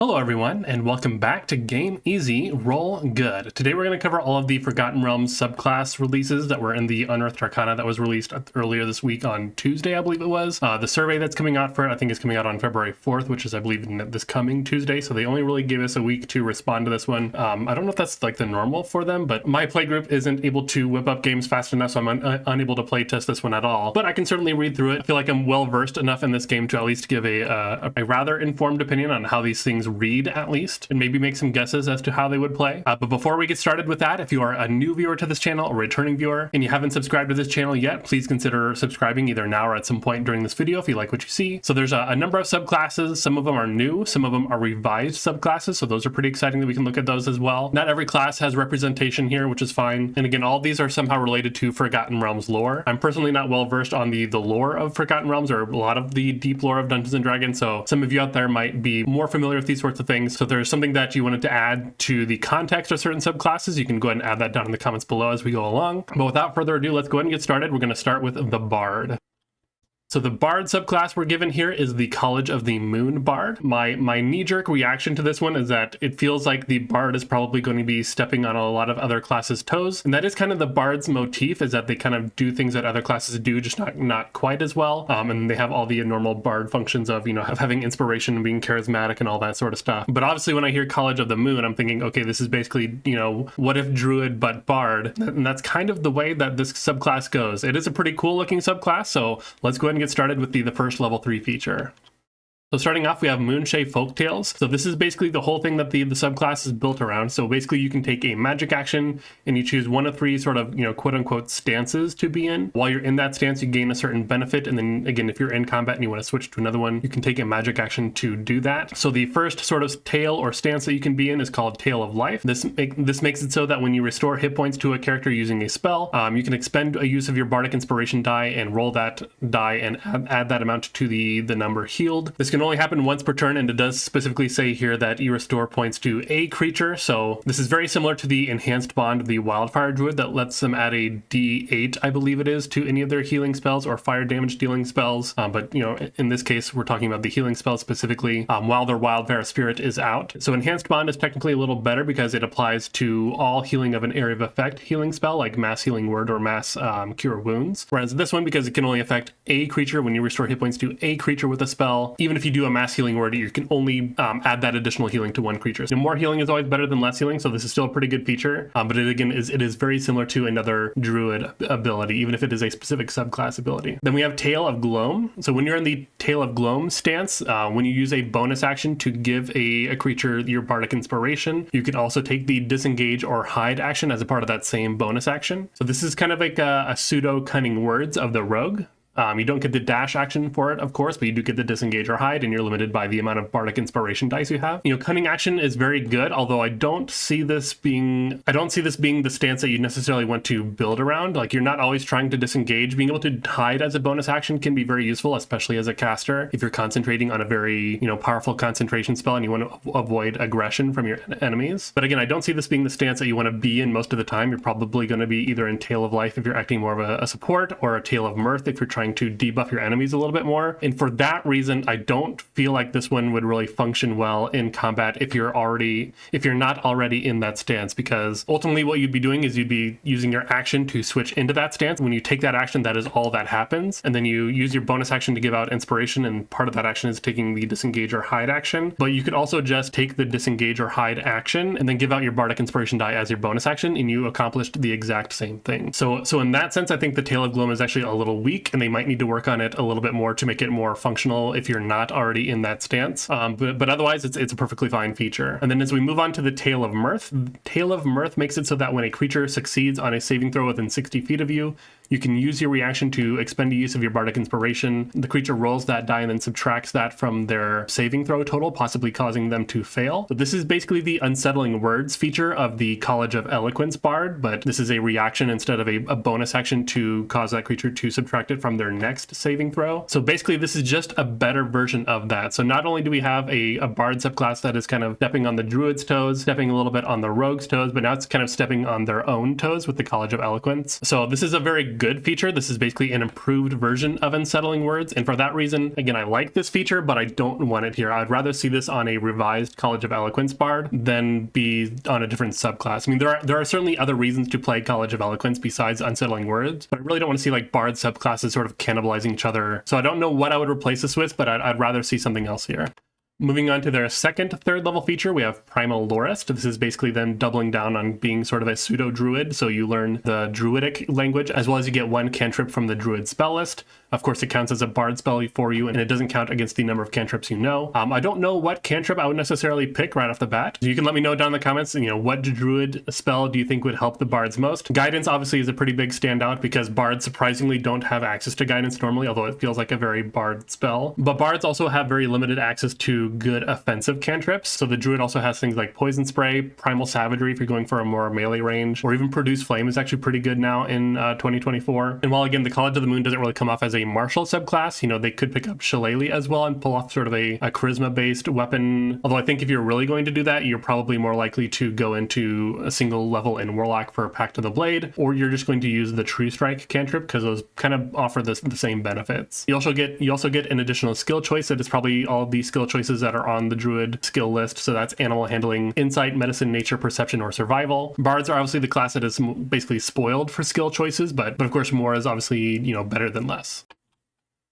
Hello everyone, and welcome back to Game Easy, Roll Good. Today we're going to cover all of the Forgotten Realms subclass releases that were in the Unearthed Arcana that was released earlier this week on Tuesday, I believe it was. The survey that's coming out for it, I think, is coming out on February 4th, which is, I believe, this coming Tuesday, so they only really gave us a week to respond to this one. I don't know if that's like the normal for them, but my playgroup isn't able to whip up games fast enough, so I'm unable to play test this one at all. But I can certainly read through it. I feel like I'm well versed enough in this game to at least give a rather informed opinion on how these things read, at least, and maybe make some guesses as to how they would play. But before we get started with that, if you are a new viewer to this channel, a returning viewer, and you haven't subscribed to this channel yet, please consider subscribing either now or at some point during this video if you like what you see. So there's a number of subclasses. Some of them are new, some of them are revised subclasses, so those are pretty exciting that we can look at those as well. Not every class has representation here, which is fine. And again, all these are somehow related to Forgotten Realms lore. I'm personally not well versed on the lore of Forgotten Realms, or a lot of the deep lore of Dungeons and Dragons, so some of you out there might be more familiar with these sorts of things. So if there's something that you wanted to add to the context of certain subclasses, you can go ahead and add that down in the comments below as we go along. But without further ado, let's go ahead and get started. We're going to start with the Bard. So the Bard subclass we're given here is the College of the Moon Bard. My knee-jerk reaction to this one is that it feels like the Bard is probably going to be stepping on a lot of other classes' toes. And that is kind of the Bard's motif, is that they kind of do things that other classes do, just not quite as well. And they have all the normal Bard functions of, of having inspiration and being charismatic and all that sort of stuff. But obviously when I hear College of the Moon, I'm thinking, okay, this is basically, what if Druid but Bard? And that's kind of the way that this subclass goes. It is a pretty cool looking subclass, so let's go ahead and get started with the first level 3 feature. So starting off, we have Moonshade Folktales. So this is basically the whole thing that the subclass is built around. So basically you can take a magic action and you choose one of three sort of, quote unquote stances to be in. While you're in that stance, you gain a certain benefit. And then again, if you're in combat and you want to switch to another one, you can take a magic action to do that. So the first sort of tale or stance that you can be in is called Tale of Life. This makes it so that when you restore hit points to a character using a spell, you can expend a use of your Bardic Inspiration die and roll that die and add that amount to the number healed. This can only happen once per turn, and it does specifically say here that you restore points to a creature. So this is very similar to the Enhanced Bond of the Wildfire Druid that lets them add a D8, I believe it is, to any of their healing spells or fire damage dealing spells. But in this case, we're talking about the healing spell specifically while their Wildfire Spirit is out. So Enhanced Bond is technically a little better because it applies to all healing of an area of effect healing spell, like Mass Healing Word or Mass Cure Wounds. Whereas this one, because it can only affect a creature, when you restore hit points to a creature with a spell, even if you do a Mass Healing Word, you can only add that additional healing to one creature. So more healing is always better than less healing, so this is still a pretty good feature. But it is very similar to another Druid ability, even if it is a specific subclass ability. Then we have Tale of Gloam. So when you're in the Tale of Gloam stance, when you use a bonus action to give a creature your Bardic Inspiration, you can also take the Disengage or Hide action as a part of that same bonus action. So this is kind of like a pseudo Cunning Words of the Rogue. You don't get the dash action for it, of course, but you do get the Disengage or Hide, and you're limited by the amount of Bardic Inspiration dice you have. Cunning action is very good, although I don't see this being the stance that you necessarily want to build around. Like, you're not always trying to disengage. Being able to hide as a bonus action can be very useful, especially as a caster, if you're concentrating on a very, powerful concentration spell and you want to avoid aggression from your enemies. But again, I don't see this being the stance that you want to be in most of the time. You're probably going to be either in Tale of Life if you're acting more of a support, or a Tale of Mirth if you're trying to debuff your enemies a little bit more. And for that reason, I don't feel like this one would really function well in combat if you're not already in that stance, because ultimately what you'd be doing is you'd be using your action to switch into that stance. When you take that action, that is all that happens. And then you use your bonus action to give out inspiration, and part of that action is taking the Disengage or Hide action. But you could also just take the Disengage or Hide action and then give out your Bardic Inspiration die as your bonus action, and you accomplished the exact same thing. So in that sense, I think the Tale of Gloam is actually a little weak, and they might need to work on it a little bit more to make it more functional if you're not already in that stance. But otherwise, it's a perfectly fine feature. And then as we move on to the Tale of Mirth, Tale of Mirth makes it so that when a creature succeeds on a saving throw within 60 feet of you, you can use your reaction to expend a use of your Bardic Inspiration. The creature rolls that die and then subtracts that from their saving throw total, possibly causing them to fail. So this is basically the Unsettling Words feature of the College of Eloquence Bard, but this is a reaction instead of a bonus action to cause that creature to subtract it from their next saving throw. So basically this is just a better version of that. So not only do we have a Bard subclass that is kind of stepping on the Druid's toes, stepping a little bit on the Rogue's toes, but now it's kind of stepping on their own toes with the College of Eloquence. So this is a very Good feature. This is basically an improved version of Unsettling Words. And for that reason, again, I like this feature, but I don't want it here. I'd rather see this on a revised College of Eloquence bard than be on a different subclass. I mean, there are certainly other reasons to play College of Eloquence besides Unsettling Words, but I really don't want to see like bard subclasses sort of cannibalizing each other. So I don't know what I would replace this with, but I'd rather see something else here. Moving on to their second third level feature, we have Primal Lorist. This is basically them doubling down on being sort of a pseudo-druid, so you learn the druidic language, as well as you get one cantrip from the druid spell list. Of course, it counts as a bard spell for you, and it doesn't count against the number of cantrips you know. I don't know what cantrip I would necessarily pick right off the bat. You can let me know down in the comments, what druid spell do you think would help the bards most? Guidance obviously is a pretty big standout because bards surprisingly don't have access to guidance normally, although it feels like a very bard spell. But bards also have very limited access to good offensive cantrips. So the druid also has things like Poison Spray, Primal Savagery if you're going for a more melee range, or even Produce Flame is actually pretty good now in 2024. And while again, the College of the Moon doesn't really come off as a martial subclass, they could pick up Shillelagh as well and pull off sort of a charisma-based weapon. Although I think if you're really going to do that, you're probably more likely to go into a single level in Warlock for Pact of the Blade, or you're just going to use the True Strike cantrip because those kind of offer the same benefits. You also get an additional skill choice that is probably all of the skill choices that are on the druid skill list. So that's Animal Handling, Insight, Medicine, Nature, Perception, or Survival. Bards are obviously the class that is basically spoiled for skill choices, but of course more is obviously better than less.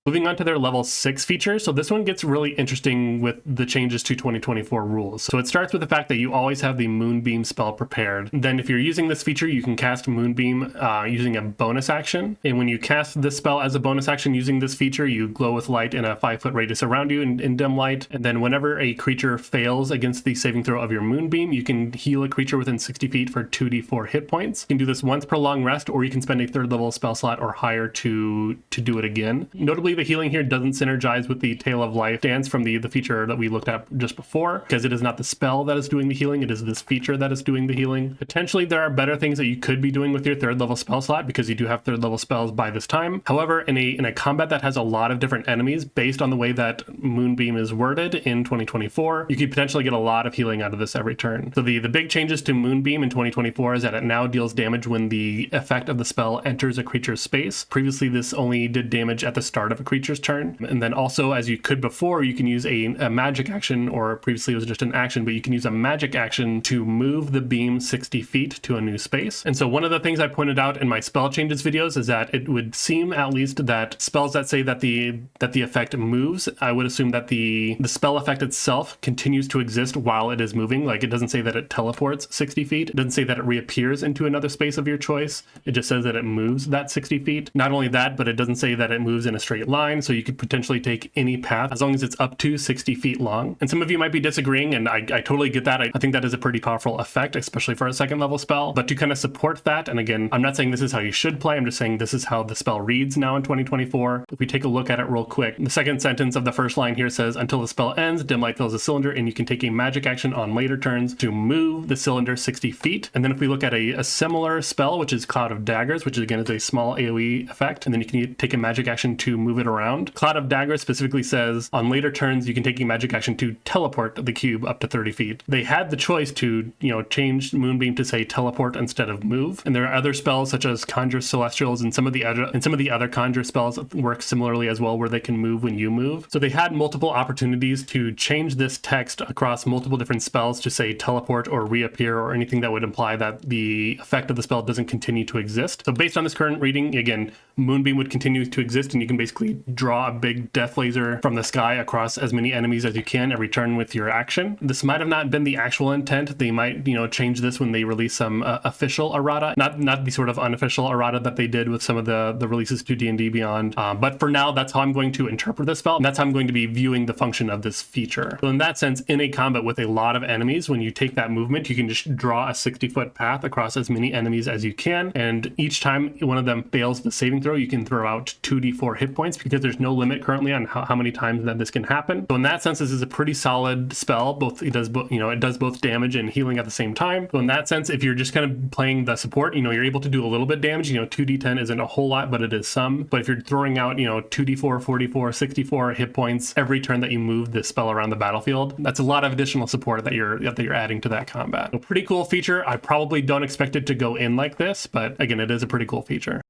Moving on to their level 6 feature. So this one gets really interesting with the changes to 2024 rules. So it starts with the fact that you always have the Moonbeam spell prepared. Then if you're using this feature, you can cast Moonbeam using a bonus action. And when you cast this spell as a bonus action using this feature, you glow with light in a 5-foot radius around you in dim light. And then whenever a creature fails against the saving throw of your Moonbeam, you can heal a creature within 60 feet for 2d4 hit points. You can do this once per long rest, or you can spend a 3rd level spell slot or higher to do it again. Notably, the healing here doesn't synergize with the Tail of Life dance from the feature that we looked at just before, because it is not the spell that is doing the healing, it is this feature that is doing the healing. Potentially there are better things that you could be doing with your 3rd level spell slot, because you do have 3rd level spells by this time. However, in a combat that has a lot of different enemies, based on the way that Moonbeam is worded in 2024, you could potentially get a lot of healing out of this every turn. So the big changes to Moonbeam in 2024 is that it now deals damage when the effect of the spell enters a creature's space. Previously, this only did damage at the start of a creature's turn. And then also, as you could before, you can use a magic action, or previously it was just an action, but you can use a magic action to move the beam 60 feet to a new space. And so one of the things I pointed out in my spell changes videos is that it would seem at least that spells that say that the effect moves, I would assume that the spell effect itself continues to exist while it is moving. Like, it doesn't say that it teleports 60 feet. It doesn't say that it reappears into another space of your choice. It just says that it moves that 60 feet. Not only that, but it doesn't say that it moves in a straight line, so you could potentially take any path as long as it's up to 60 feet long. And some of you might be disagreeing, and I totally get that. I think that is a pretty powerful effect, especially for a 2nd level spell. But to kind of support that, and again, I'm not saying this is how you should play, I'm just saying this is how the spell reads now in 2024. If we take a look at it real quick, the second sentence of the first line here says, until the spell ends, dim light fills the cylinder, and you can take a magic action on later turns to move the cylinder 60 feet. And then if we look at a similar spell, which is Cloud of Daggers, which again is a small AoE effect, and then you can take a magic action to move it around. Cloud of Daggers specifically says, on later turns, you can take a magic action to teleport the cube up to 30 feet. They had the choice to, change Moonbeam to say teleport instead of move. And there are other spells such as Conjure Celestials and some of the other Conjure spells work similarly as well, where they can move when you move. So they had multiple opportunities to change this text across multiple different spells to say teleport or reappear or anything that would imply that the effect of the spell doesn't continue to exist. So based on this current reading, again, Moonbeam would continue to exist, and you can basically draw a big death laser from the sky across as many enemies as you can every turn with your action. This might have not been the actual intent. They might, change this when they release some official errata, not the sort of unofficial errata that they did with some of the releases to D&D Beyond. But for now, that's how I'm going to interpret this spell, and that's how I'm going to be viewing the function of this feature. So in that sense, in a combat with a lot of enemies, when you take that movement, you can just draw a 60-foot path across as many enemies as you can, and each time one of them fails the saving throw, you can throw out 2d4 hit points, because there's no limit currently on how many times that this can happen. So in that sense, this is a pretty solid spell. It does both damage and healing at the same time. So in that sense, if you're just kind of playing the support, you're able to do a little bit damage. 2d10 isn't a whole lot, but it is some. But if you're throwing out 2d4, 44, 64 hit points every turn that you move this spell around the battlefield, that's a lot of additional support that you're adding to that combat. So pretty cool feature. I probably don't expect it to go in like this, but again, it is a pretty cool feature.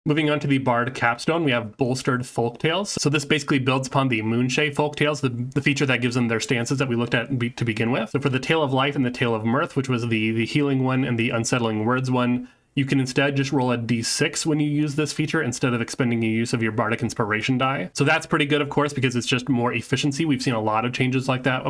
Moving on to the Bard capstone, we have Bolstered Folktales. So this basically builds upon the Moonshae Folktales, the feature that gives them their stances that we looked at to begin with. So for the Tale of Life and the Tale of Mirth, which was the healing one and the Unsettling Words one, you can instead just roll a d6 when you use this feature instead of expending your use of your Bardic Inspiration die. So that's pretty good, of course, because it's just more efficiency. We've seen a lot of changes like that,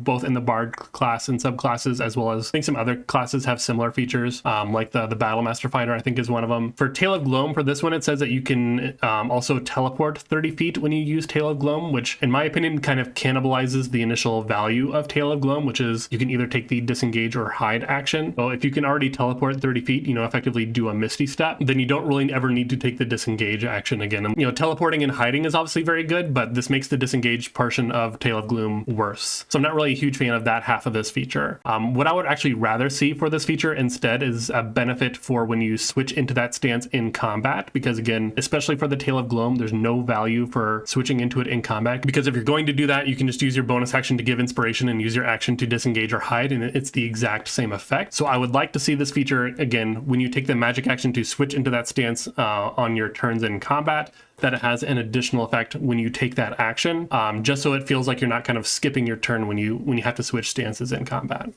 both in the Bard class and subclasses, as well as I think some other classes have similar features, like the Battlemaster Fighter, I think is one of them. For Tale of Gloam, for this one, it says that you can also teleport 30 feet when you use Tale of Gloam, which in my opinion kind of cannibalizes the initial value of Tale of Gloam, which is you can either take the disengage or hide action. So if you can already teleport 30 feet, effectively do a Misty Step, then you don't really ever need to take the disengage action again. And, teleporting and hiding is obviously very good, but this makes the disengage portion of Tale of Gloom worse. So I'm not really a huge fan of that half of this feature. What I would actually rather see for this feature instead is a benefit for when you switch into that stance in combat, because again, especially for the Tale of Gloam, there's no value for switching into it in combat, because if you're going to do that, you can just use your bonus action to give inspiration and use your action to disengage or hide, and it's the exact same effect. So I would like to see this feature, again, when you take the magic action to switch into that stance on your turns in combat, that it has an additional effect when you take that action, just so it feels like you're not kind of skipping your turn when you have to switch stances in combat.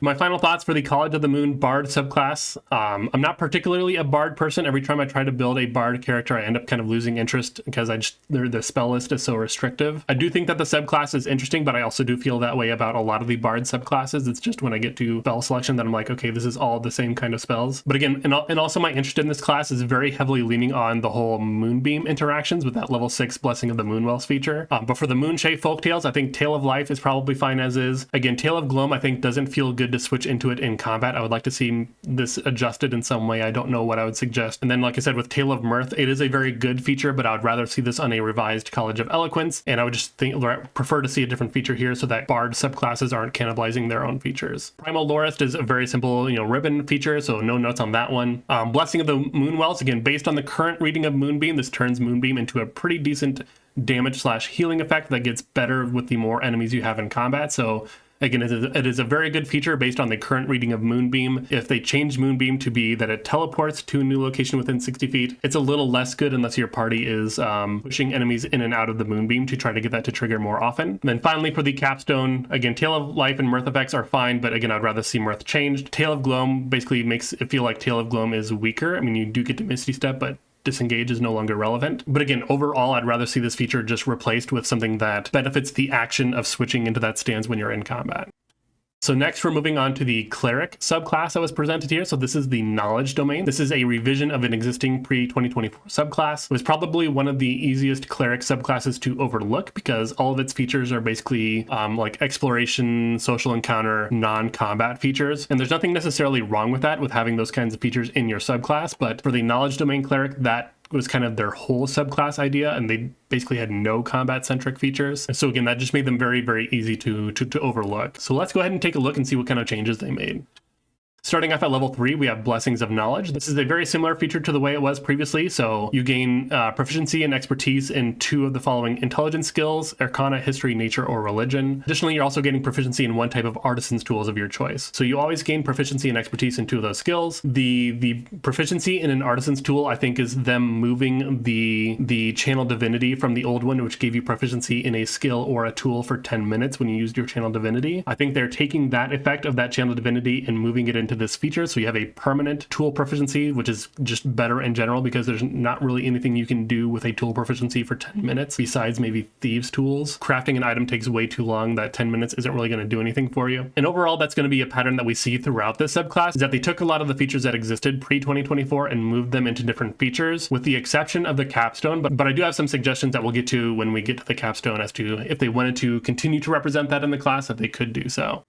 My final thoughts for the College of the Moon Bard subclass. I'm not particularly a Bard person. Every time I try to build a Bard character, I end up kind of losing interest because the spell list is so restrictive. I do think that the subclass is interesting, but I also do feel that way about a lot of the Bard subclasses. It's just when I get to spell selection that I'm like, okay, this is all the same kind of spells. But again, and also my interest in this class is very heavily leaning on the whole Moonbeam interactions with that level 6 Blessing of the Moonwells feature. But for the Moonshae Folktales, I think Tale of Life is probably fine as is. Again, Tale of Gloam I think doesn't feel good to switch into it in combat. I would like to see this adjusted in some way. I don't know what I would suggest. And then, like I said, with Tale of Mirth, it is a very good feature, but I would rather see this on a revised College of Eloquence. And I would just prefer to see a different feature here so that Bard subclasses aren't cannibalizing their own features. Primal Lorist is a very simple, ribbon feature, so no notes on that one. Blessing of the Moonwells, again, based on the current reading of Moonbeam, this turns Moonbeam into a pretty decent damage/healing effect that gets better with the more enemies you have in combat. So again, it is a very good feature based on the current reading of Moonbeam. If they change Moonbeam to be that it teleports to a new location within 60 feet, it's a little less good unless your party is pushing enemies in and out of the Moonbeam to try to get that to trigger more often. And then finally for the capstone, again, Tale of Life and Mirth effects are fine, but again, I'd rather see Mirth changed. Tale of Gloam basically makes it feel like Tale of Gloam is weaker. I mean, you do get to Misty Step, but disengage is no longer relevant. But again, overall, I'd rather see this feature just replaced with something that benefits the action of switching into that stance when you're in combat. So next we're moving on to the Cleric subclass that was presented here. So this is the Knowledge domain. This is a revision of an existing pre-2024 subclass. It was probably one of the easiest Cleric subclasses to overlook because all of its features are basically like exploration, social encounter, non-combat features. And there's nothing necessarily wrong with that, with having those kinds of features in your subclass. But for the Knowledge domain Cleric, that was kind of their whole subclass idea, and they basically had no combat-centric features. And so again, that just made them very, very easy to overlook. So let's go ahead and take a look and see what kind of changes they made. Starting off at level 3, we have Blessings of Knowledge. This is a very similar feature to the way it was previously. So you gain proficiency and expertise in 2 of the following intelligence skills: Arcana, History, Nature, or Religion. Additionally, you're also getting proficiency in 1 type of artisan's tools of your choice. So you always gain proficiency and expertise in 2 of those skills. The proficiency in an artisan's tool, I think, is them moving the Channel Divinity from the old one, which gave you proficiency in a skill or a tool for 10 minutes when you used your Channel Divinity. I think they're taking that effect of that Channel Divinity and moving it into this feature, so you have a permanent tool proficiency, which is just better in general because there's not really anything you can do with a tool proficiency for 10 minutes besides maybe thieves tools. Crafting an item takes way too long. That 10 minutes isn't really going to do anything for you. And overall, that's going to be a pattern that we see throughout this subclass, is that they took a lot of the features that existed pre-2024 and moved them into different features, with the exception of the capstone. But I do have some suggestions that we'll get to when we get to the capstone as to if they wanted to continue to represent that in the class, if they could do so.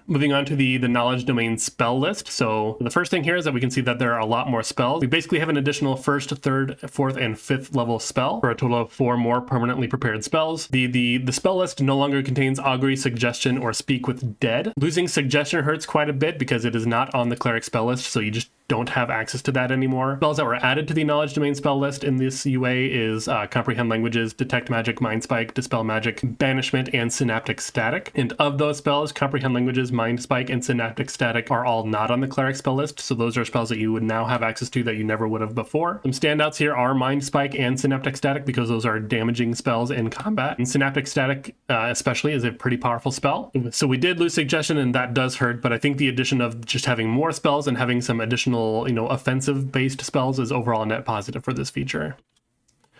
Moving on to the Knowledge domain spell list. So the first thing here is that we can see that there are a lot more spells. We basically have an additional 1st, 3rd, 4th, and 5th level spell for a total of 4 more permanently prepared spells. The spell list no longer contains Augury, Suggestion, or Speak with Dead. Losing Suggestion hurts quite a bit because it is not on the Cleric spell list, so you just don't have access to that anymore. Spells that were added to the Knowledge Domain spell list in this UA is Comprehend Languages, Detect Magic, Mind Spike, Dispel Magic, Banishment, and Synaptic Static. And of those spells, Comprehend Languages, Mind Spike, and Synaptic Static are all not on the Cleric spell list, so those are spells that you would now have access to that you never would have before. Some standouts here are Mind Spike and Synaptic Static because those are damaging spells in combat. And Synaptic Static especially is a pretty powerful spell. So we did lose Suggestion and that does hurt, but I think the addition of just having more spells and having some additional, offensive based spells is overall a net positive for this feature.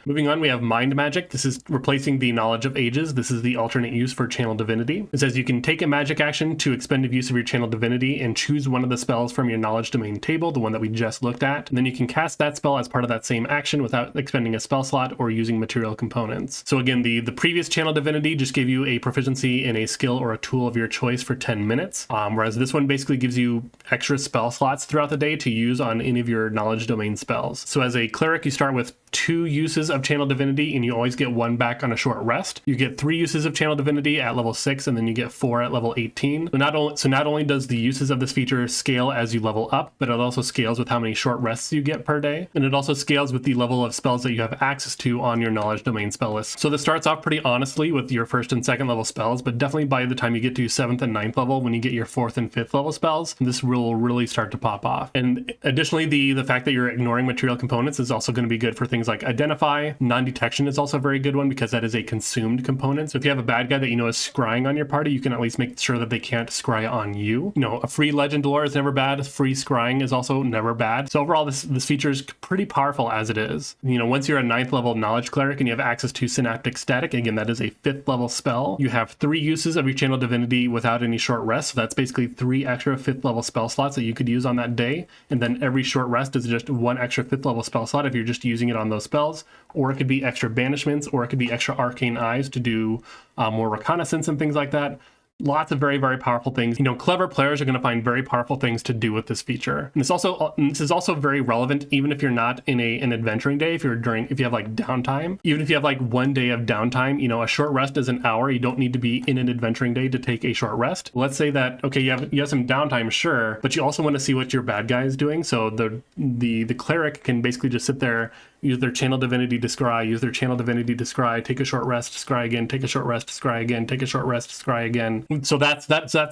Moving on, we have Mind Magic. This is replacing the Knowledge of Ages. This is the alternate use for Channel Divinity. It says you can take a magic action to expend use of your Channel Divinity and choose one of the spells from your Knowledge Domain table, the one that we just looked at. And then you can cast that spell as part of that same action without expending a spell slot or using material components. So again, the previous Channel Divinity just gave you a proficiency in a skill or a tool of your choice for 10 minutes, whereas this one basically gives you extra spell slots throughout the day to use on any of your Knowledge Domain spells. So as a Cleric, you start with 2 uses of Channel Divinity and you always get 1 back on a short rest. You get 3 uses of Channel Divinity at level 6 and then you get 4 at level 18. So not only does the uses of this feature scale as you level up, but it also scales with how many short rests you get per day. And it also scales with the level of spells that you have access to on your Knowledge Domain spell list. So this starts off pretty honestly with your 1st and 2nd level spells, but definitely by the time you get to 7th and 9th level, when you get your 4th and 5th level spells, this will really start to pop off. And additionally, the fact that you're ignoring material components is also going to be good for things like Identify. Non-detection is also a very good one because that is a consumed component. So if you have a bad guy that you know is scrying on your party, you can at least make sure that they can't scry on you. A free Legend lore is never bad. Free scrying is also never bad. So overall, this feature is pretty powerful as it is. Once you're a 9th level Knowledge Cleric and you have access to Synaptic Static, again, that is a 5th level spell. You have 3 uses of your Channel Divinity without any short rest. So that's basically 3 extra 5th level spell slots that you could use on that day. And then every short rest is just 1 extra 5th level spell slot if you're just using it on those spells. Or it could be extra banishments, or it could be extra arcane eyes to do more reconnaissance and things like that. Lots of very, very powerful things. Clever players are going to find very powerful things to do with this feature. And this is also very relevant even if you're not in an adventuring day, if you have like downtime. Even if you have like 1 day of downtime, a short rest is an hour. You don't need to be in an adventuring day to take a short rest. Let's say that, okay, you have some downtime, sure, but you also want to see what your bad guy is doing. So the cleric can basically just sit there, use their Channel Divinity to scry, use their Channel Divinity to scry, take a short rest, scry again, take a short rest, scry again, take a short rest, scry again. So that's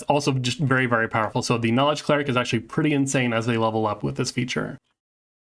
also just very, very powerful. So the Knowledge Cleric is actually pretty insane as they level up with this feature.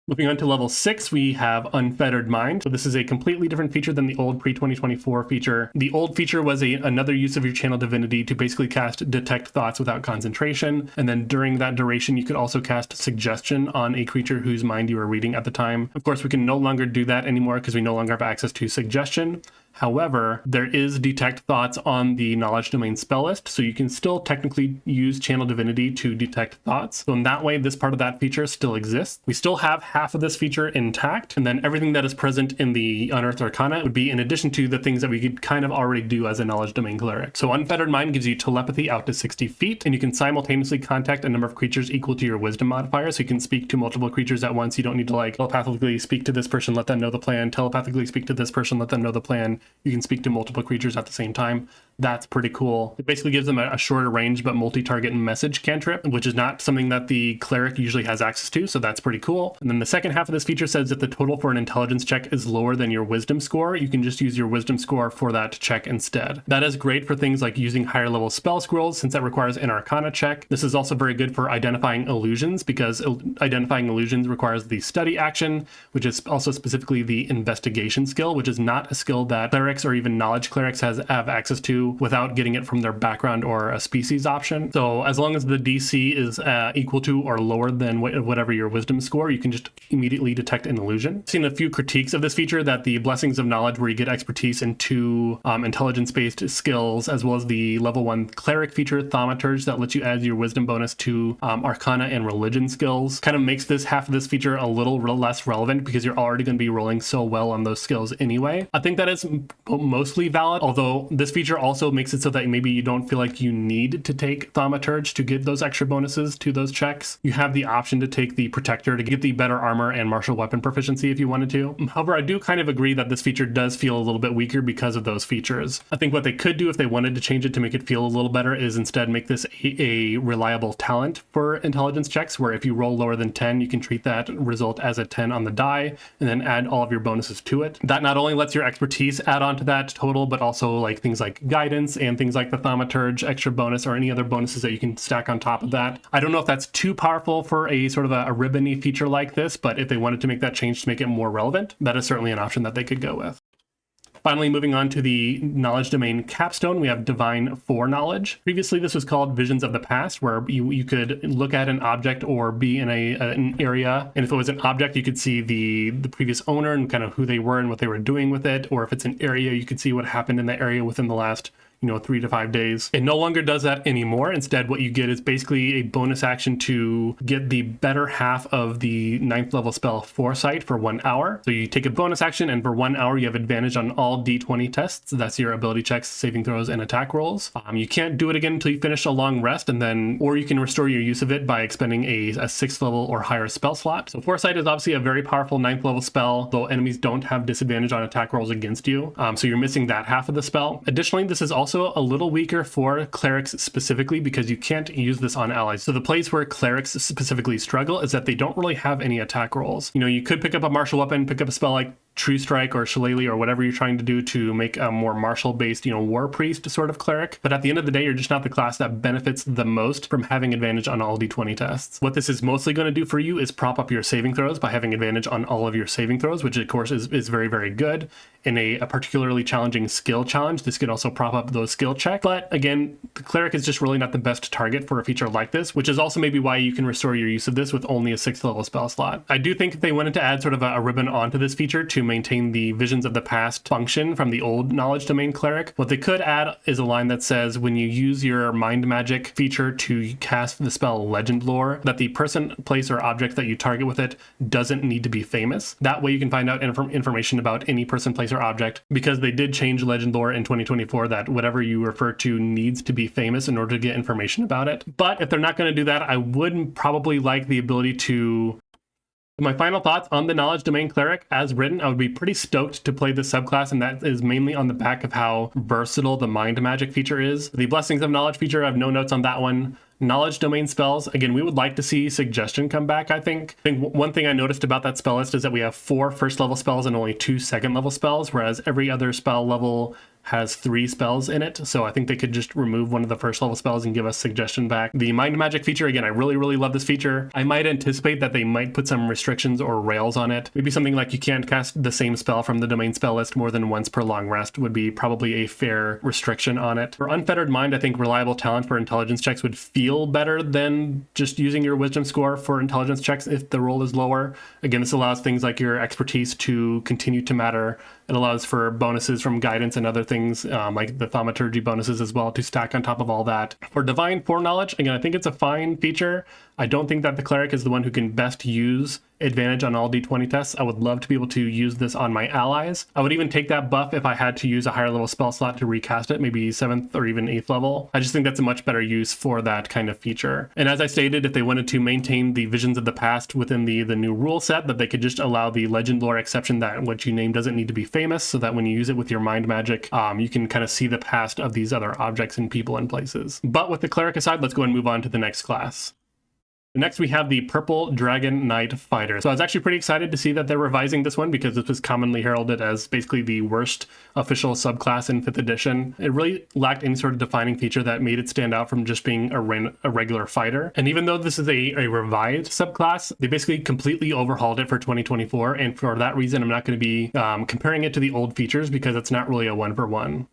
Moving on to level 6, we have Unfettered Mind. So this is a completely different feature than the old pre-2024 feature. The old feature was another use of your Channel Divinity to basically cast Detect Thoughts without concentration. And then during that duration, you could also cast Suggestion on a creature whose mind you were reading at the time. Of course, we can no longer do that anymore because we no longer have access to Suggestion. However, there is Detect Thoughts on the Knowledge Domain spell list, so you can still technically use Channel Divinity to detect thoughts. So in that way, this part of that feature still exists. We still have half of this feature intact, and then everything that is present in the Unearthed Arcana would be in addition to the things that we could kind of already do as a Knowledge Domain Cleric. So Unfettered Mind gives you telepathy out to 60 feet, and you can simultaneously contact a number of creatures equal to your Wisdom modifier, so you can speak to multiple creatures at once. You don't need to telepathically speak to this person, let them know the plan, telepathically speak to this person, let them know the plan. You can speak to multiple creatures at the same time. That's pretty cool. It basically gives them a shorter range but multi-target message cantrip, which is not something that the cleric usually has access to, so that's pretty cool. And then the second half of this feature says that the total for an intelligence check is lower than your wisdom score. You can just use your wisdom score for that check instead. That is great for things like using higher level spell scrolls, since that requires an arcana check. This is also very good for identifying illusions, because identifying illusions requires the study action, which is also specifically the investigation skill, which is not a skill that clerics or even knowledge clerics have access to without getting it from their background or a species option. So as long as the DC is equal to or lower than whatever your wisdom score, you can just immediately detect an illusion. I've seen a few critiques of this feature, that the Blessings of Knowledge, where you get expertise in 2 intelligence-based skills, as well as the level 1 cleric feature, Thaumaturge, that lets you add your wisdom bonus to arcana and religion skills, kind of makes this half of this feature a little less relevant because you're already going to be rolling so well on those skills anyway. I think that is mostly valid, although this feature also also makes it so that maybe you don't feel like you need to take Thaumaturge to get those extra bonuses to those checks. You have the option to take the Protector to get the better armor and martial weapon proficiency if you wanted to. However, I do kind of agree that this feature does feel a little bit weaker because of those features. I think what they could do if they wanted to change it to make it feel a little better is instead make this a reliable talent for intelligence checks, where if you roll lower than 10, you can treat that result as a 10 on the die and then add all of your bonuses to it. That not only lets your expertise add on to that total, but also like things like guidance and things like the Thaumaturge extra bonus or any other bonuses that you can stack on top of that. I don't know if that's too powerful for a sort of a ribbony feature like this, but if they wanted to make that change to make it more relevant, that is certainly an option that they could go with. Finally, moving on to the knowledge domain capstone, we have Divine Foreknowledge. Previously, this was called Visions of the Past, where you could look at an object or be in an area, and if it was an object, you could see the previous owner and kind of who they were and what they were doing with it, or if it's an area, you could see what happened in the area within the last 3 to 5 days. It no longer does that anymore. Instead, what you get is basically a bonus action to get the better half of the 9th level spell Foresight for 1 hour. So you take a bonus action, and for 1 hour, you have advantage on all D20 tests. That's your ability checks, saving throws, and attack rolls. You can't do it again until you finish a long rest, or you can restore your use of it by expending a 6th level or higher spell slot. So Foresight is obviously a very powerful 9th level spell, though enemies don't have disadvantage on attack rolls against you. So you're missing that half of the spell. Additionally, this is also a little weaker for clerics specifically because you can't use this on allies. So the place where clerics specifically struggle is that they don't really have any attack rolls. You could pick up a martial weapon, pick up a spell like True Strike or Shillelagh or whatever you're trying to do to make a more martial-based, war priest sort of cleric. But at the end of the day, you're just not the class that benefits the most from having advantage on all D20 tests. What this is mostly going to do for you is prop up your saving throws by having advantage on all of your saving throws, which of course is very, very good. In a particularly challenging skill challenge, this could also prop up those skill checks. But again, the cleric is just really not the best target for a feature like this, which is also maybe why you can restore your use of this with only a 6th level spell slot. I do think if they wanted to add sort of a ribbon onto this feature to maintain the Visions of the Past function from the old knowledge domain cleric, what they could add is a line that says when you use your mind magic feature to cast the spell Legend Lore, that the person, place, or object that you target with it doesn't need to be famous. That way you can find out information about any person, place, or object, because they did change Legend Lore in 2024 that whatever you refer to needs to be famous in order to get information about it. But if they're not going to do that, I would probably like the ability to... My final thoughts on the Knowledge Domain Cleric as written, I would be pretty stoked to play this subclass, and that is mainly on the back of how versatile the Mind Magic feature is. The Blessings of Knowledge feature, I have no notes on that one. Knowledge domain spells, again, we would like to see Suggestion come back, I think. One thing I noticed about that spell list is that we have 4 first level spells and only 2 second level spells, whereas every other spell level has 3 spells in it. So I think they could just remove one of the first level spells and give us Suggestion back. The Mind Magic feature, again, I really, really love this feature. I might anticipate that they might put some restrictions or rails on it. Maybe something like you can't cast the same spell from the domain spell list more than once per long rest would be probably a fair restriction on it. For Unfettered Mind, I think reliable talent for intelligence checks would feel better than just using your wisdom score for intelligence checks if the roll is lower. Again, this allows things like your expertise to continue to matter. It allows for bonuses from guidance and other things like the thaumaturgy bonuses as well to stack on top of all that. For Divine Foreknowledge, again, I think it's a fine feature. I don't think that the cleric is the one who can best use advantage on all D20 tests. I would love to be able to use this on my allies. I would even take that buff if I had to use a higher level spell slot to recast it, maybe 7th or even 8th level. I just think that's a much better use for that kind of feature. And as I stated, if they wanted to maintain the Visions of the Past within the new rule set, that they could just allow the Legend Lore exception that what you name doesn't need to be famous, so that when you use it with your mind magic, you can kind of see the past of these other objects and people and places. But with the cleric aside, let's go and move on to the next class. Next, we have the Purple Dragon Knight Fighter. So I was actually pretty excited to see that they're revising this one because this was commonly heralded as basically the worst official subclass in 5th edition. It really lacked any sort of defining feature that made it stand out from just being a regular fighter. And even though this is a revised subclass, they basically completely overhauled it for 2024. And for that reason, I'm not going to be comparing it to the old features because it's not really a one-for-one.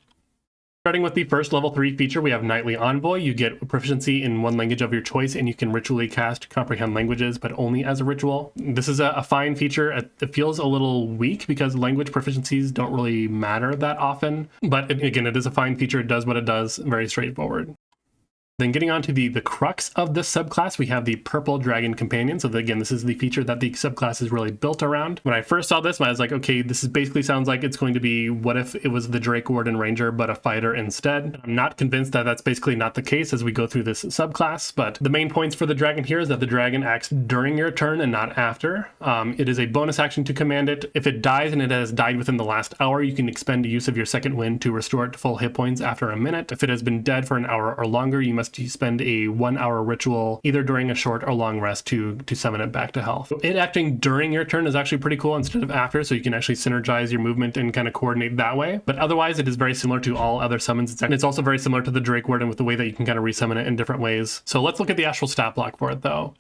Starting with the first level 3 feature, we have Knightly Envoy. You get proficiency in one language of your choice, and you can ritually cast Comprehend Languages, but only as a ritual. This is a fine feature. It feels a little weak because language proficiencies don't really matter that often. But again, it is a fine feature. It does what it does. Very straightforward. Then getting on to the crux of this subclass, we have the Purple Dragon Companion. So again, this is the feature that the subclass is really built around. When I first saw this, I was like, okay, this is basically sounds like it's going to be what if it was the Drake Warden Ranger, but a fighter instead. I'm not convinced that that's basically not the case as we go through this subclass, but the main points for the dragon here is that the dragon acts during your turn and not after. It is a bonus action to command it. If it dies and it has died within the last hour, you can expend use of your second wind to restore it to full hit points after a minute. If it has been dead for an hour or longer, you must spend a 1 hour ritual either during a short or long rest to summon it back to health. So it acting during your turn is actually pretty cool instead of after, so you can actually synergize your movement and kind of coordinate that way. But otherwise, it is very similar to all other summons. And it's also very similar to the Drake Warden with the way that you can kind of resummon it in different ways. So let's look at the actual stat block for it though.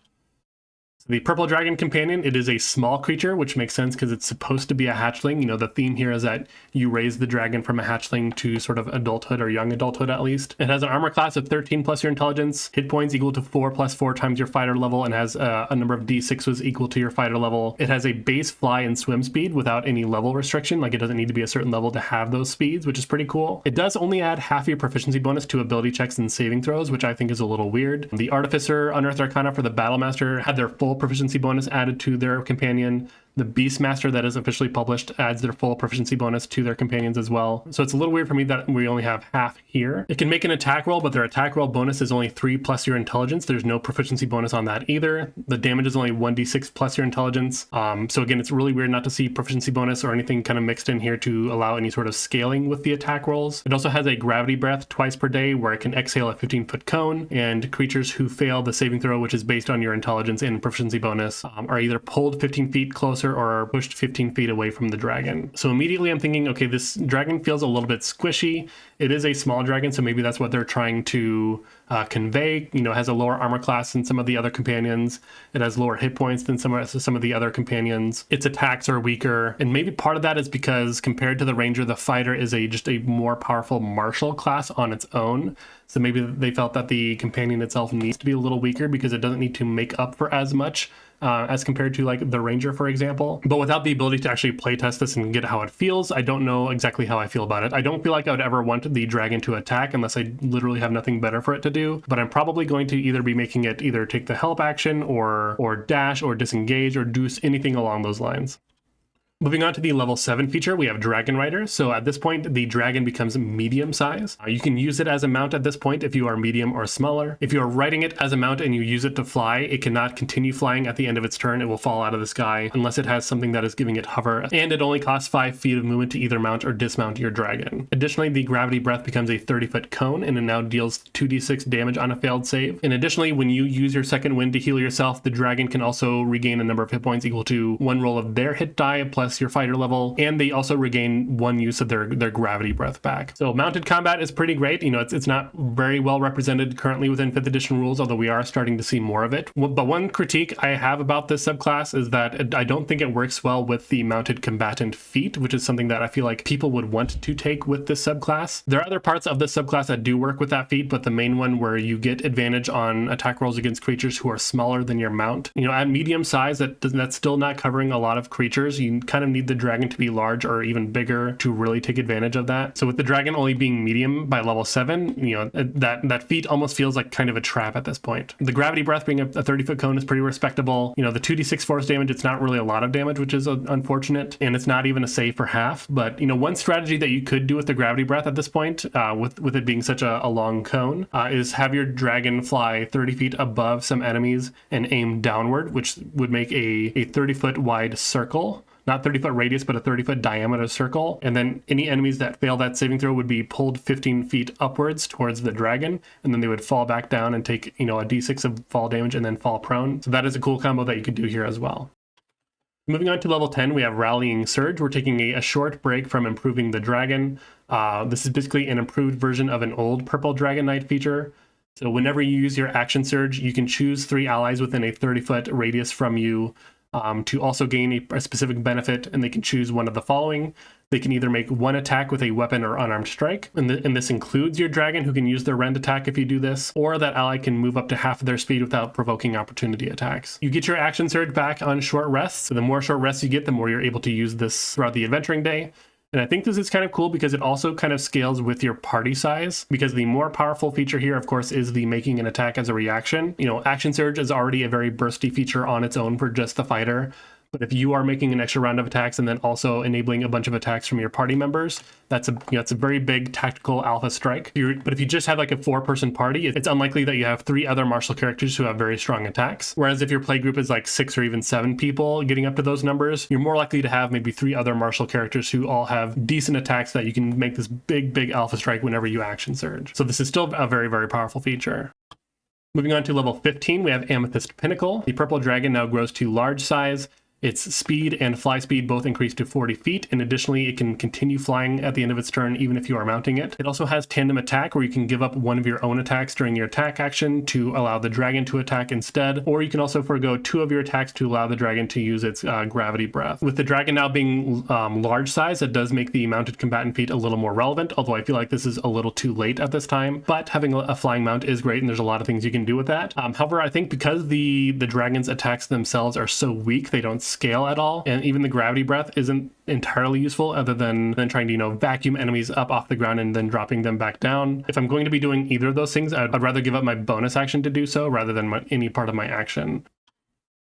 The Purple Dragon Companion, it is a small creature, which makes sense because it's supposed to be a hatchling. You know, the theme here is that you raise the dragon from a hatchling to sort of adulthood or young adulthood at least. It has an armor class of 13 plus your intelligence, hit points equal to 4 plus 4 times your fighter level, and has a number of d6s equal to your fighter level. It has a base fly and swim speed without any level restriction. Like, it doesn't need to be a certain level to have those speeds, which is pretty cool. It does only add half your proficiency bonus to ability checks and saving throws, which I think is a little weird. The Artificer, Unearthed Arcana for the Battlemaster had their full proficiency bonus added to their companion. The Beastmaster that is officially published adds their full proficiency bonus to their companions as well. So it's a little weird for me that we only have half here. It can make an attack roll, but their attack roll bonus is only 3 plus your intelligence. There's no proficiency bonus on that either. The damage is only 1d6 plus your intelligence. So again, it's really weird not to see proficiency bonus or anything kind of mixed in here to allow any sort of scaling with the attack rolls. It also has a gravity breath twice per day where it can exhale a 15-foot cone, and creatures who fail the saving throw, which is based on your intelligence and proficiency bonus, are either pulled 15 feet closer or pushed 15 feet away from the dragon. So immediately I'm thinking, okay, this dragon feels a little bit squishy. It is a small dragon, so maybe that's what they're trying to convey. You know, it has a lower armor class than some of the other companions. It has lower hit points than some of the other companions. Its attacks are weaker, and maybe part of that is because compared to the ranger, the fighter is just a more powerful martial class on its own. So maybe they felt that the companion itself needs to be a little weaker because it doesn't need to make up for as much as compared to like the ranger, for example. But without the ability to actually playtest this and get how it feels, I don't know exactly how I feel about it. I don't feel like I would ever want the dragon to attack unless I literally have nothing better for it to do. But I'm probably going to either be making it either take the help action or dash or disengage or do anything along those lines. Moving on to the level 7 feature, we have Dragon Rider. So at this point, the dragon becomes medium size. You can use it as a mount at this point if you are medium or smaller. If you are riding it as a mount and you use it to fly, it cannot continue flying at the end of its turn. It will fall out of the sky unless it has something that is giving it hover. And it only costs 5 feet of movement to either mount or dismount your dragon. Additionally, the Gravity Breath becomes a 30-foot cone and it now deals 2d6 damage on a failed save. And additionally, when you use your second wind to heal yourself, the dragon can also regain a number of hit points equal to 1 roll of their hit die plus your fighter level, and they also regain 1 use of their gravity breath back. So mounted combat is pretty great. You know, it's not very well represented currently within 5th edition rules, although we are starting to see more of it. But one critique I have about this subclass is that I don't think it works well with the mounted combatant feat, which is something that I feel like people would want to take with this subclass. There are other parts of this subclass that do work with that feat, but the main one where you get advantage on attack rolls against creatures who are smaller than your mount. You know, at medium size, that's still not covering a lot of creatures. You kind of need the dragon to be large or even bigger to really take advantage of that. So with the dragon only being medium by level 7, you know, that feat almost feels like kind of a trap at this point. The Gravity Breath being a 30-foot cone is pretty respectable. You know, the 2d6 force damage, it's not really a lot of damage, which is unfortunate, and it's not even a save for half. But, you know, one strategy that you could do with the Gravity Breath at this point, with it being such a long cone, is have your dragon fly 30 feet above some enemies and aim downward, which would make a 30-foot wide circle. Not 30-foot radius, but a 30-foot diameter circle. And then any enemies that fail that saving throw would be pulled 15 feet upwards towards the dragon. And then they would fall back down and take, you know, a d6 of fall damage and then fall prone. So that is a cool combo that you could do here as well. Moving on to level 10, we have Rallying Surge. We're taking a short break from improving the dragon. This is basically an improved version of an old Purple Dragon Knight feature. So whenever you use your action surge, you can choose 3 allies within a 30-foot radius from you to also gain a specific benefit, and they can choose one of the following. They can either make 1 attack with a weapon or unarmed strike, and this includes your dragon, who can use their rend attack if you do this, or that ally can move up to half of their speed without provoking opportunity attacks. You get your action surge back on short rests, so the more short rests you get, the more you're able to use this throughout the adventuring day. And I think this is kind of cool because it also kind of scales with your party size, because the more powerful feature here, of course, is the making an attack as a reaction. You know, Action Surge is already a very bursty feature on its own for just the fighter. But if you are making an extra round of attacks and then also enabling a bunch of attacks from your party members, that's a it's a very big tactical alpha strike. But if you just have like a 4-person party, it's unlikely that you have 3 other martial characters who have very strong attacks. Whereas if your play group is like 6 or even 7 people getting up to those numbers, you're more likely to have maybe 3 other martial characters who all have decent attacks that you can make this big alpha strike whenever you action surge. So this is still a very, very powerful feature. Moving on to level 15, we have Amethyst Pinnacle. The purple dragon now grows to large size. Its speed and fly speed both increase to 40 feet, and additionally it can continue flying at the end of its turn even if you are mounting it. It also has tandem attack, where you can give up one of your own attacks during your attack action to allow the dragon to attack instead, or you can also forego 2 of your attacks to allow the dragon to use its gravity breath. With the dragon now being large size, it does make the mounted combatant feat a little more relevant, although I feel like this is a little too late at this time. But having a flying mount is great, and there's a lot of things you can do with that. However, I think because the dragon's attacks themselves are so weak, they don't scale at all, and even the gravity breath isn't entirely useful other than trying to, you know, vacuum enemies up off the ground and then dropping them back down. If I'm going to be doing either of those things, I'd rather give up my bonus action to do so rather than any part of my action.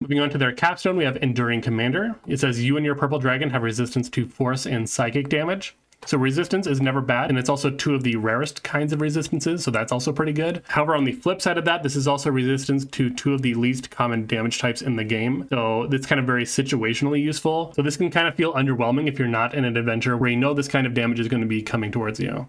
Moving on to their capstone, we have Enduring Commander. It says you and your purple dragon have resistance to force and psychic damage. So resistance is never bad, and it's also 2 of the rarest kinds of resistances, so that's also pretty good. However, on the flip side of that, this is also resistance to 2 of the least common damage types in the game. So it's kind of very situationally useful. So this can kind of feel underwhelming if you're not in an adventure where you know this kind of damage is going to be coming towards you.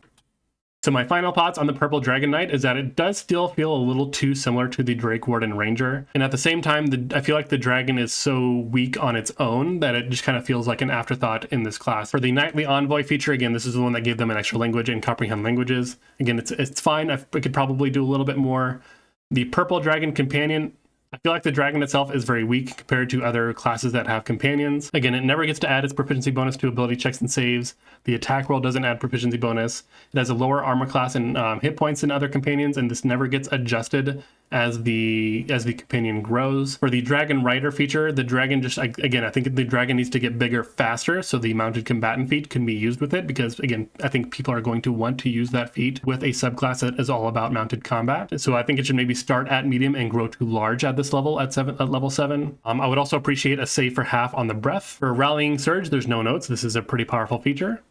So my final thoughts on the Purple Dragon Knight is that it does still feel a little too similar to the Drake Warden Ranger. And at the same time, I feel like the dragon is so weak on its own that it just kind of feels like an afterthought in this class. For the Knightly Envoy feature, again, this is the one that gave them an extra language and comprehend languages. Again, it's fine. I could probably do a little bit more. The Purple Dragon Companion, I feel like the dragon itself is very weak compared to other classes that have companions. Again, it never gets to add its proficiency bonus to ability checks and saves. The attack roll doesn't add proficiency bonus. It has a lower armor class and hit points than other companions, and this never gets adjusted as the companion grows. For the Dragon Rider feature, the dragon just, again, I think the dragon needs to get bigger faster, so the mounted combatant feat can be used with it, because again, I think people are going to want to use that feat with a subclass that is all about mounted combat. So I think it should maybe start at medium and grow to large at this level at level 7. I would also appreciate a save for half on the breath. For Rallying Surge, there's no notes. This is a pretty powerful feature.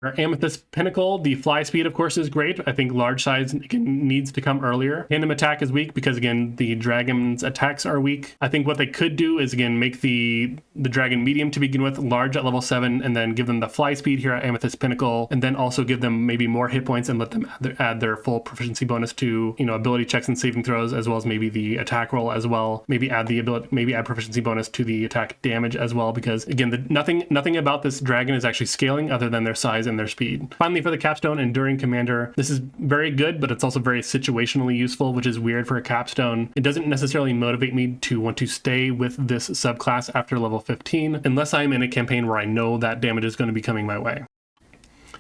Our Amethyst Pinnacle, the fly speed, of course, is great. I think large size needs to come earlier. Tandem attack is weak because, again, the dragon's attacks are weak. I think what they could do is, again, make the dragon medium to begin with, large at level 7, and then give them the fly speed here at Amethyst Pinnacle, and then also give them maybe more hit points and let them add their full proficiency bonus to, you know, ability checks and saving throws, as well as maybe the attack roll as well. Maybe add proficiency bonus to the attack damage as well, because, again, nothing about this dragon is actually scaling other than their size and their speed. Finally, for the capstone, Enduring Commander, this is very good, but it's also very situationally useful, which is weird for a capstone. It doesn't necessarily motivate me to want to stay with this subclass after level 15, unless I'm in a campaign where I know that damage is going to be coming my way.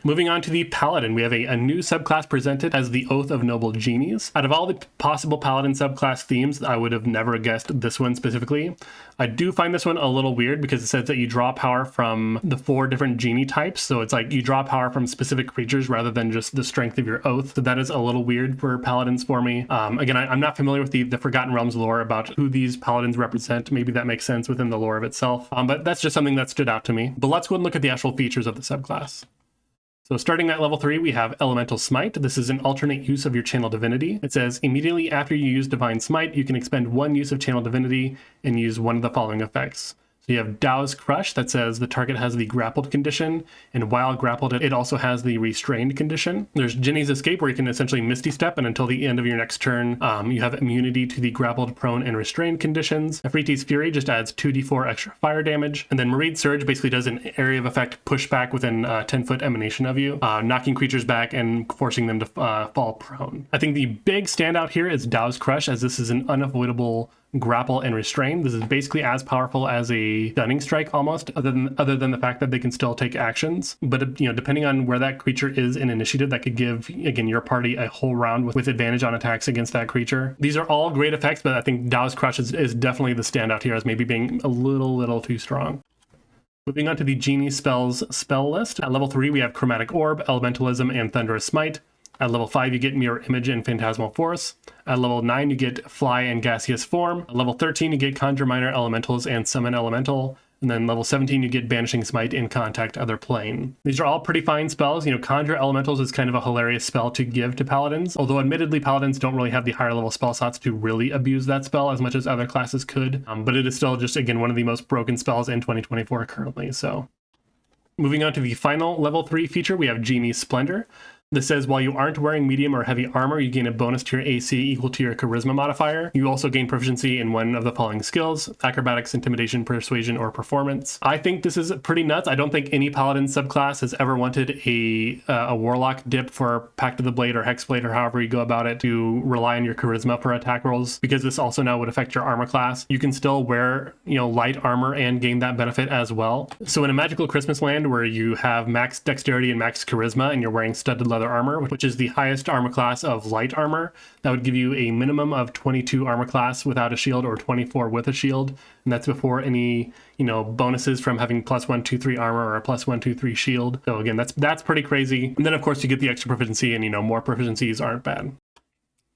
Moving on to the Paladin, we have a new subclass presented as the Oath of Noble Genies. Out of all the possible Paladin subclass themes, I would have never guessed this one specifically. I do find this one a little weird because it says that you draw power from the 4 different genie types. So it's like you draw power from specific creatures rather than just the strength of your oath. So that is a little weird for Paladins for me. Again, I'm not familiar with the Forgotten Realms lore about who these Paladins represent. Maybe that makes sense within the lore of itself. But that's just something that stood out to me. But let's go and look at the actual features of the subclass. So starting at level 3, we have Elemental Smite. This is an alternate use of your Channel Divinity. It says, immediately after you use Divine Smite, you can expend 1 use of Channel Divinity and use one of the following effects. So you have Dao's Crush that says the target has the grappled condition, and while grappled, it also has the restrained condition. There's Genies Escape, where you can essentially Misty Step, and until the end of your next turn, you have immunity to the grappled, prone, and restrained conditions. Afriti's Fury just adds 2d4 extra fire damage, and then Married Surge basically does an area of effect pushback within 10-foot emanation of you, knocking creatures back and forcing them to fall prone. I think the big standout here is Dao's Crush, as this is an unavoidable grapple and restrain. This is basically as powerful as a stunning strike almost, other than the fact that they can still take actions. But you know, depending on where that creature is in initiative, that could give, again, your party a whole round with advantage on attacks against that creature. These are all great effects, but I think Dao's Crush is definitely the standout here as maybe being a little too strong. Moving on to the Genie spells spell list. At level 3, we have Chromatic Orb, Elementalism, and Thunderous Smite. At level 5, you get Mirror Image and Phantasmal Force. At level 9, you get Fly and Gaseous Form. At level 13, you get Conjure Minor Elementals and Summon Elemental. And then level 17, you get Banishing Smite and Contact Other Plane. These are all pretty fine spells. Conjure Elementals is kind of a hilarious spell to give to Paladins, although admittedly Paladins don't really have the higher level spell slots to really abuse that spell as much as other classes could. But it is still just, again, one of the most broken spells in 2024 currently, so. Moving on to the final level 3 feature, we have Genie's Splendor. This says, while you aren't wearing medium or heavy armor, you gain a bonus to your AC equal to your charisma modifier. You also gain proficiency in one of the following skills: acrobatics, intimidation, persuasion, or performance. I think this is pretty nuts. I don't think any paladin subclass has ever wanted a warlock dip for Pact of the Blade or Hexblade or however you go about it to rely on your charisma for attack rolls, because this also now would affect your armor class. You can still wear, light armor and gain that benefit as well. So in a magical Christmas land where you have max dexterity and max charisma and you're wearing studded leather armor, which is the highest armor class of light armor, that would give you a minimum of 22 armor class without a shield or 24 with a shield, and that's before any bonuses from having +1, 2, 3 armor or a +1, 2, 3 shield. So again, that's pretty crazy. And then of course you get the extra proficiency, and more proficiencies aren't bad.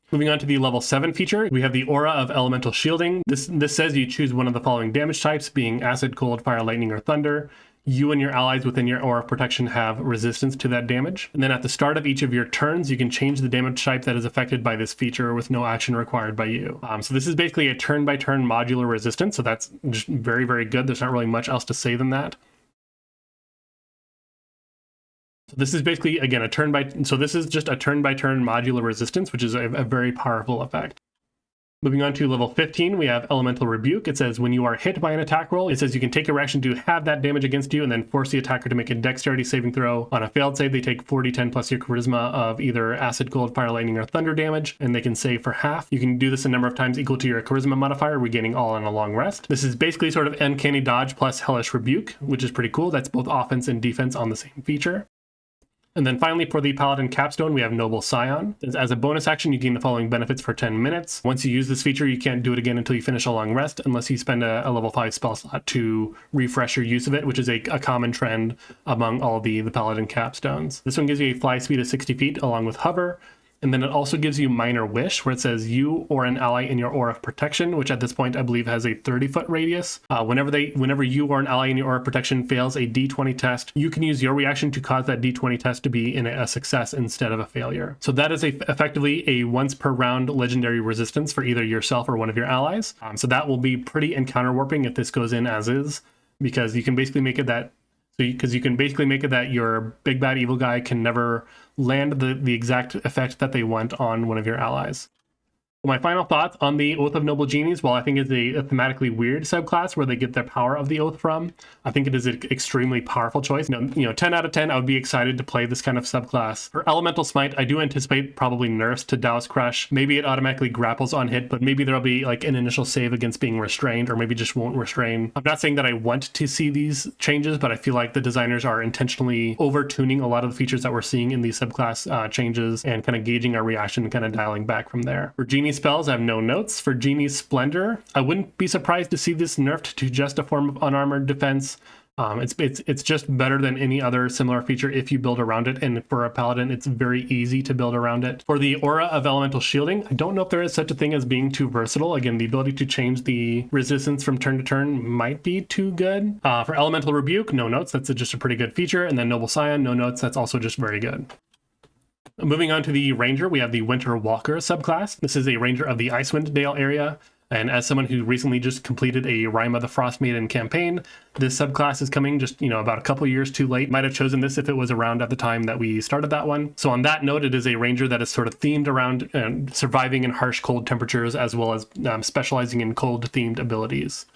Moving on to the level 7 feature, we have the Aura of Elemental Shielding. This says you choose one of the following damage types, being Acid, Cold, Fire, Lightning, or Thunder. You and your allies within your Aura of Protection have resistance to that damage. And then at the start of each of your turns, you can change the damage type that is affected by this feature with no action required by you. So this is basically a turn-by-turn modular resistance, so that's just very, very good. There's not really much else to say than that. So this is basically, again, this is just a turn-by-turn modular resistance, which is a very powerful effect. Moving on to level 15, we have Elemental Rebuke. It says when you are hit by an attack roll, it says you can take a reaction to have that damage against you and then force the attacker to make a dexterity saving throw. On a failed save, they take 4d10 plus your charisma of either acid, cold, fire, lightning, or thunder damage, and they can save for half. You can do this a number of times equal to your charisma modifier, regaining all on a long rest. This is basically sort of Uncanny Dodge plus Hellish Rebuke, which is pretty cool. That's both offense and defense on the same feature. And then finally, for the Paladin Capstone, we have Noble Scion. As a bonus action, you gain the following benefits for 10 minutes. Once you use this feature, you can't do it again until you finish a long rest, unless you spend a level 5 spell slot to refresh your use of it, which is a common trend among all the Paladin Capstones. This one gives you a fly speed of 60 feet along with hover. And then it also gives you Minor Wish, where it says you or an ally in your Aura of Protection, which at this point I believe has a 30-foot radius. Whenever you or an ally in your Aura of Protection fails a D20 test, you can use your reaction to cause that D20 test to be in a success instead of a failure. So that is effectively a once per round legendary resistance for either yourself or one of your allies. So that will be pretty encounter warping if this goes in as is, because you can basically make it that your big bad evil guy can never land the exact effect that they want on one of your allies. My final thoughts on the Oath of Noble Genies, while I think it's a thematically weird subclass where they get their power of the oath from, I think it is an extremely powerful choice. 10 out of 10, I would be excited to play this kind of subclass. For Elemental Smite, I do anticipate probably nerfs to Taoist Crush. Maybe it automatically grapples on hit, but maybe there'll be like an initial save against being restrained, or maybe just won't restrain. I'm not saying that I want to see these changes, but I feel like the designers are intentionally over-tuning a lot of the features that we're seeing in these subclass changes and kind of gauging our reaction and kind of dialing back from there. For Genie spells, I have no notes. For Genie's Splendor, I wouldn't be surprised to see this nerfed to just a form of unarmored defense. It's just better than any other similar feature if you build around it, and for a paladin it's very easy to build around it. For the Aura of Elemental Shielding, I don't know if there is such a thing as being too versatile. Again, the ability to change the resistance from turn to turn might be too good. For Elemental Rebuke, no notes. That's just a pretty good feature. And then Noble Scion, no notes. That's also just very good. Moving on to the Ranger, we have the Winter Walker subclass. This is a Ranger of the Icewind Dale area. And as someone who recently just completed a Rime of the Frost Maiden campaign, this subclass is coming just, about a couple years too late. Might have chosen this if it was around at the time that we started that one. So on that note, it is a Ranger that is sort of themed around surviving in harsh cold temperatures, as well as specializing in cold-themed abilities.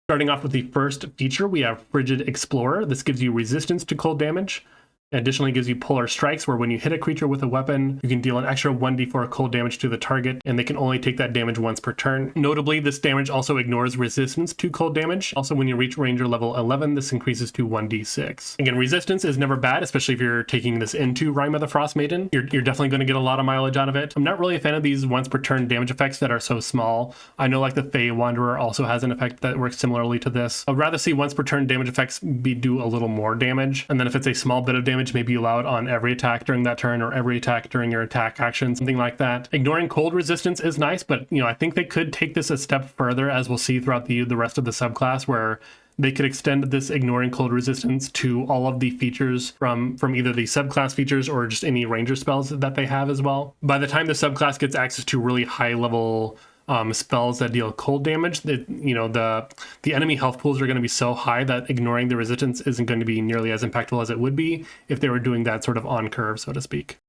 Starting off with the first feature, we have Frigid Explorer. This gives you resistance to cold damage. Additionally, it gives you Polar Strikes, where when you hit a creature with a weapon, you can deal an extra 1d4 cold damage to the target, and they can only take that damage once per turn. Notably, this damage also ignores resistance to cold damage. Also, when you reach Ranger level 11, this increases to 1d6. Again, resistance is never bad, especially if you're taking this into Rime of the Frost Maiden. You're definitely going to get a lot of mileage out of it. I'm not really a fan of these once per turn damage effects that are so small. I know like the Fey Wanderer also has an effect that works similarly to this. I'd rather see once per turn damage effects do a little more damage, and then if it's a small bit of damage, maybe allow it on every attack during that turn or every attack during your attack action, something like that. Ignoring cold resistance is nice, but I think they could take this a step further, as we'll see throughout the rest of the subclass, where they could extend this ignoring cold resistance to all of the features from either the subclass features or just any ranger spells that they have as well. By the time the subclass gets access to really high level spells that deal cold damage, the enemy health pools are going to be so high that ignoring the resistance isn't going to be nearly as impactful as it would be if they were doing that sort of on curve, so to speak.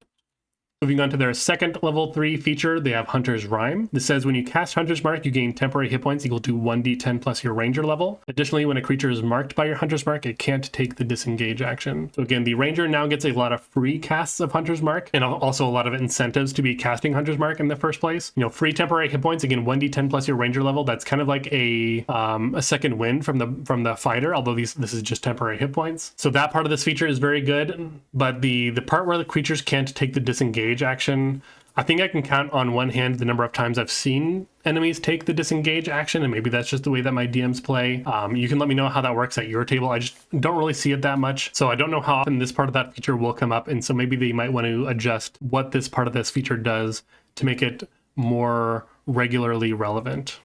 Moving on to their second level 3 feature, they have Hunter's Rhyme. This says when you cast Hunter's Mark, you gain temporary hit points equal to 1d10 plus your ranger level. Additionally, when a creature is marked by your Hunter's Mark, it can't take the disengage action. So again, the ranger now gets a lot of free casts of Hunter's Mark, and also a lot of incentives to be casting Hunter's Mark in the first place. Free temporary hit points, again, 1d10 plus your ranger level. That's kind of like a second win from the fighter, although this is just temporary hit points. So that part of this feature is very good, but the part where the creatures can't take the disengage action, I think I can count on one hand the number of times I've seen enemies take the disengage action, and maybe that's just the way that my DMs play. You can let me know how that works at your table. I just don't really see it that much, so I don't know how often this part of that feature will come up, and so maybe they might want to adjust what this part of this feature does to make it more regularly relevant.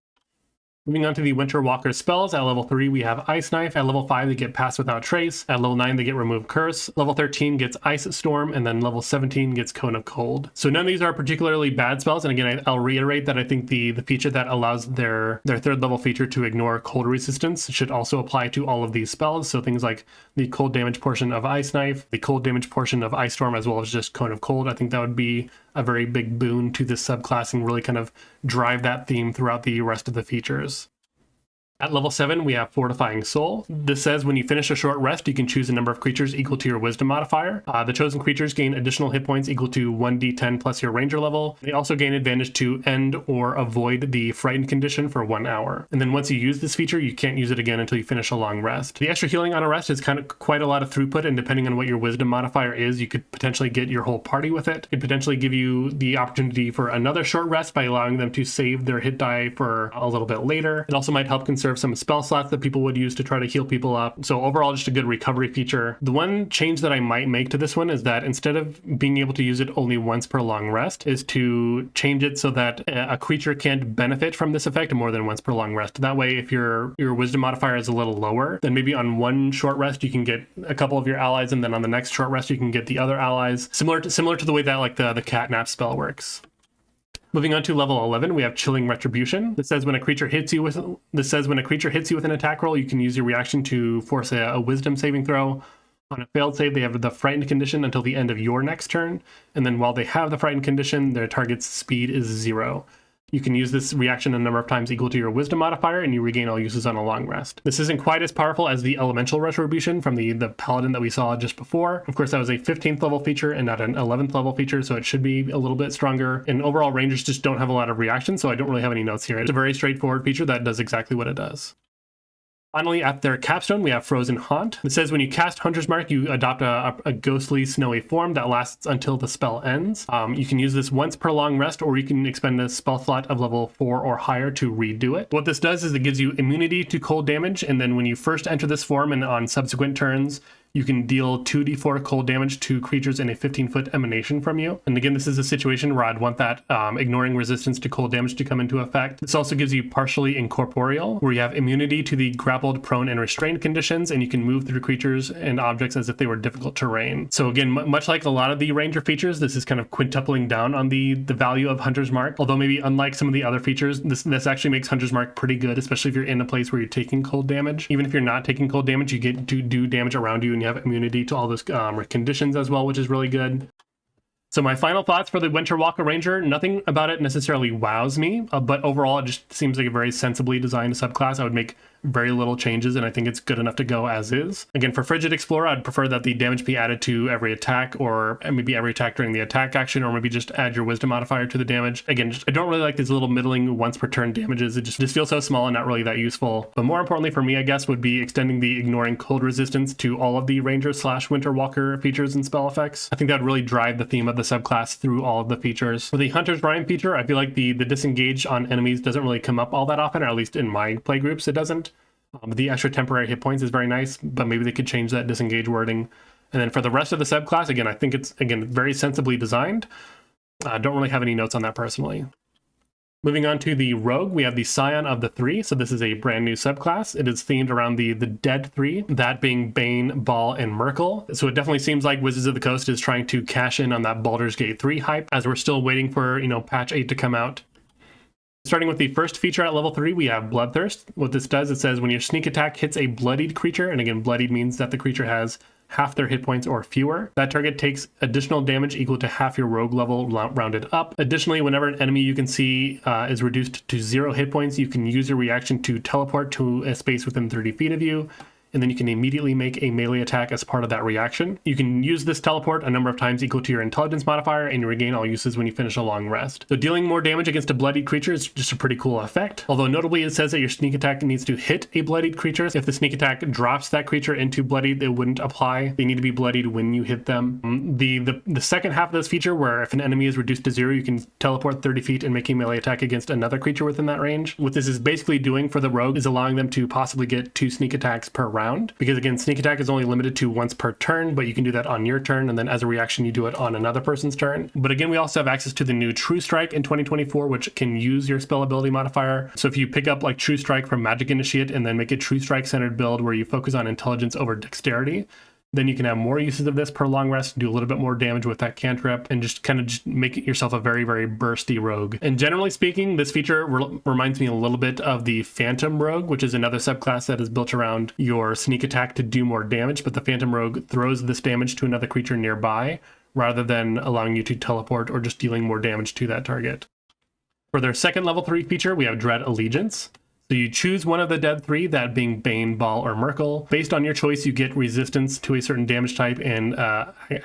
Moving on to the Winter Walker spells, at level 3 we have Ice Knife, at level 5 they get Pass Without Trace, at level 9 they get Remove Curse, level 13 gets Ice Storm, and then level 17 gets Cone of Cold. So none of these are particularly bad spells, and again I'll reiterate that I think the feature that allows their third level feature to ignore cold resistance should also apply to all of these spells, so things like the cold damage portion of Ice Knife, the cold damage portion of Ice Storm, as well as just Cone of Cold. I think that would be a very big boon to this subclass and really kind of drive that theme throughout the rest of the features. At level 7, we have Fortifying Soul. This says when you finish a short rest, you can choose a number of creatures equal to your Wisdom modifier. The chosen creatures gain additional hit points equal to 1d10 plus your Ranger level. They also gain advantage to end or avoid the Frightened condition for 1 hour. And then once you use this feature, you can't use it again until you finish a long rest. The extra healing on a rest is kind of quite a lot of throughput, and depending on what your Wisdom modifier is, you could potentially get your whole party with it. It could potentially give you the opportunity for another short rest by allowing them to save their hit die for a little bit later. It also might help conserve some spell slots that people would use to try to heal people up. So overall, just a good recovery feature. The one change that I might make to this one is that instead of being able to use it only once per long rest, is to change it so that a creature can't benefit from this effect more than once per long rest. That way, if your Wisdom modifier is a little lower, then maybe on one short rest you can get a couple of your allies, and then on the next short rest you can get the other allies. Similar to the way that like the catnap spell works. Moving on to level 11, we have Chilling Retribution. This says when a creature hits you with an attack roll, you can use your reaction to force a Wisdom saving throw. On a failed save, they have the Frightened condition until the end of your next turn, and then while they have the Frightened condition, their target's speed is 0. You can use this reaction a number of times equal to your Wisdom modifier, and you regain all uses on a long rest. This isn't quite as powerful as the Elemental Retribution from the Paladin that we saw just before. Of course, that was a 15th level feature and not an 11th level feature, so it should be a little bit stronger. And overall, Rangers just don't have a lot of reactions, so I don't really have any notes here. It's a very straightforward feature that does exactly what it does. Finally, at their capstone, we have Frozen Haunt. It says when you cast Hunter's Mark, you adopt a ghostly, snowy form that lasts until the spell ends. You can use this once per long rest, or you can expend a spell slot of level 4 or higher to redo it. What this does is it gives you immunity to cold damage, and then when you first enter this form and on subsequent turns, you can deal 2d4 cold damage to creatures in a 15-foot emanation from you. And again, this is a situation where I'd want that ignoring resistance to cold damage to come into effect. This also gives you partially incorporeal, where you have immunity to the grappled, prone, and restrained conditions, and you can move through creatures and objects as if they were difficult terrain. So again, much like a lot of the Ranger features, this is kind of quintupling down on the value of Hunter's Mark. Although maybe unlike some of the other features, this actually makes Hunter's Mark pretty good, especially if you're in a place where you're taking cold damage. Even if you're not taking cold damage, you get to do damage around you, and you have immunity to all those conditions as well, which is really good. So my final thoughts for the Winter Walker Ranger, nothing about it necessarily wows me, but overall it just seems like a very sensibly designed subclass. I would make very little changes, and I think it's good enough to go as is. Again, for Frigid Explorer, I'd prefer that the damage be added to every attack, or maybe every attack during the attack action, or maybe just add your wisdom modifier to the damage. Again, I don't really like these little middling once per turn damages. It just feels so small and not really that useful. But more importantly for me, I guess, would be extending the ignoring cold resistance to all of the Ranger/Winter Walker features and spell effects. I think that would really drive the theme of the subclass through all of the features. For the Hunter's Rhyme feature, I feel like the disengage on enemies doesn't really come up all that often, or at least in my play groups it doesn't. The extra temporary hit points is very nice, but maybe they could change that disengage wording. And then for the rest of the subclass, again, I think it's, again, very sensibly designed. I don't really have any notes on that personally. Moving on to the Rogue, we have the Scion of the Three. So this is a brand new subclass. It is themed around the Dead Three, that being Bane, Ball, and Merkel. So it definitely seems like Wizards of the Coast is trying to cash in on that Baldur's Gate 3 hype, as we're still waiting for, patch 8 to come out. Starting with the first feature at level 3, we have Bloodthirst. What this does, it says when your sneak attack hits a bloodied creature, and again, bloodied means that the creature has half their hit points or fewer, that target takes additional damage equal to half your rogue level rounded up. Additionally, whenever an enemy you can see is reduced to 0 hit points, you can use your reaction to teleport to a space within 30 feet of you, and then you can immediately make a melee attack as part of that reaction. You can use this teleport a number of times equal to your intelligence modifier, and you regain all uses when you finish a long rest. So dealing more damage against a bloodied creature is just a pretty cool effect. Although notably it says that your sneak attack needs to hit a bloodied creature. If the sneak attack drops that creature into bloodied, it wouldn't apply. They need to be bloodied when you hit them. The second half of this feature, where if an enemy is reduced to 0, you can teleport 30 feet and make a melee attack against another creature within that range. What this is basically doing for the rogue is allowing them to possibly get 2 sneak attacks per round. Because again, sneak attack is only limited to once per turn, but you can do that on your turn, and then as a reaction you do it on another person's turn. But again, we also have access to the new True Strike in 2024, which can use your spell ability modifier. So if you pick up like True Strike from Magic Initiate and then make a True Strike centered build where you focus on intelligence over dexterity, then you can have more uses of this per long rest, do a little bit more damage with that cantrip, and just kind of make yourself a very, very bursty rogue. And generally speaking, this feature reminds me a little bit of the Phantom Rogue, which is another subclass that is built around your sneak attack to do more damage, but the Phantom Rogue throws this damage to another creature nearby, rather than allowing you to teleport or just dealing more damage to that target. For their second level 3 feature, we have Dread Allegiance. So you choose one of the Dead 3, that being Bane, Ball, or Merkel. Based on your choice, you get resistance to a certain damage type and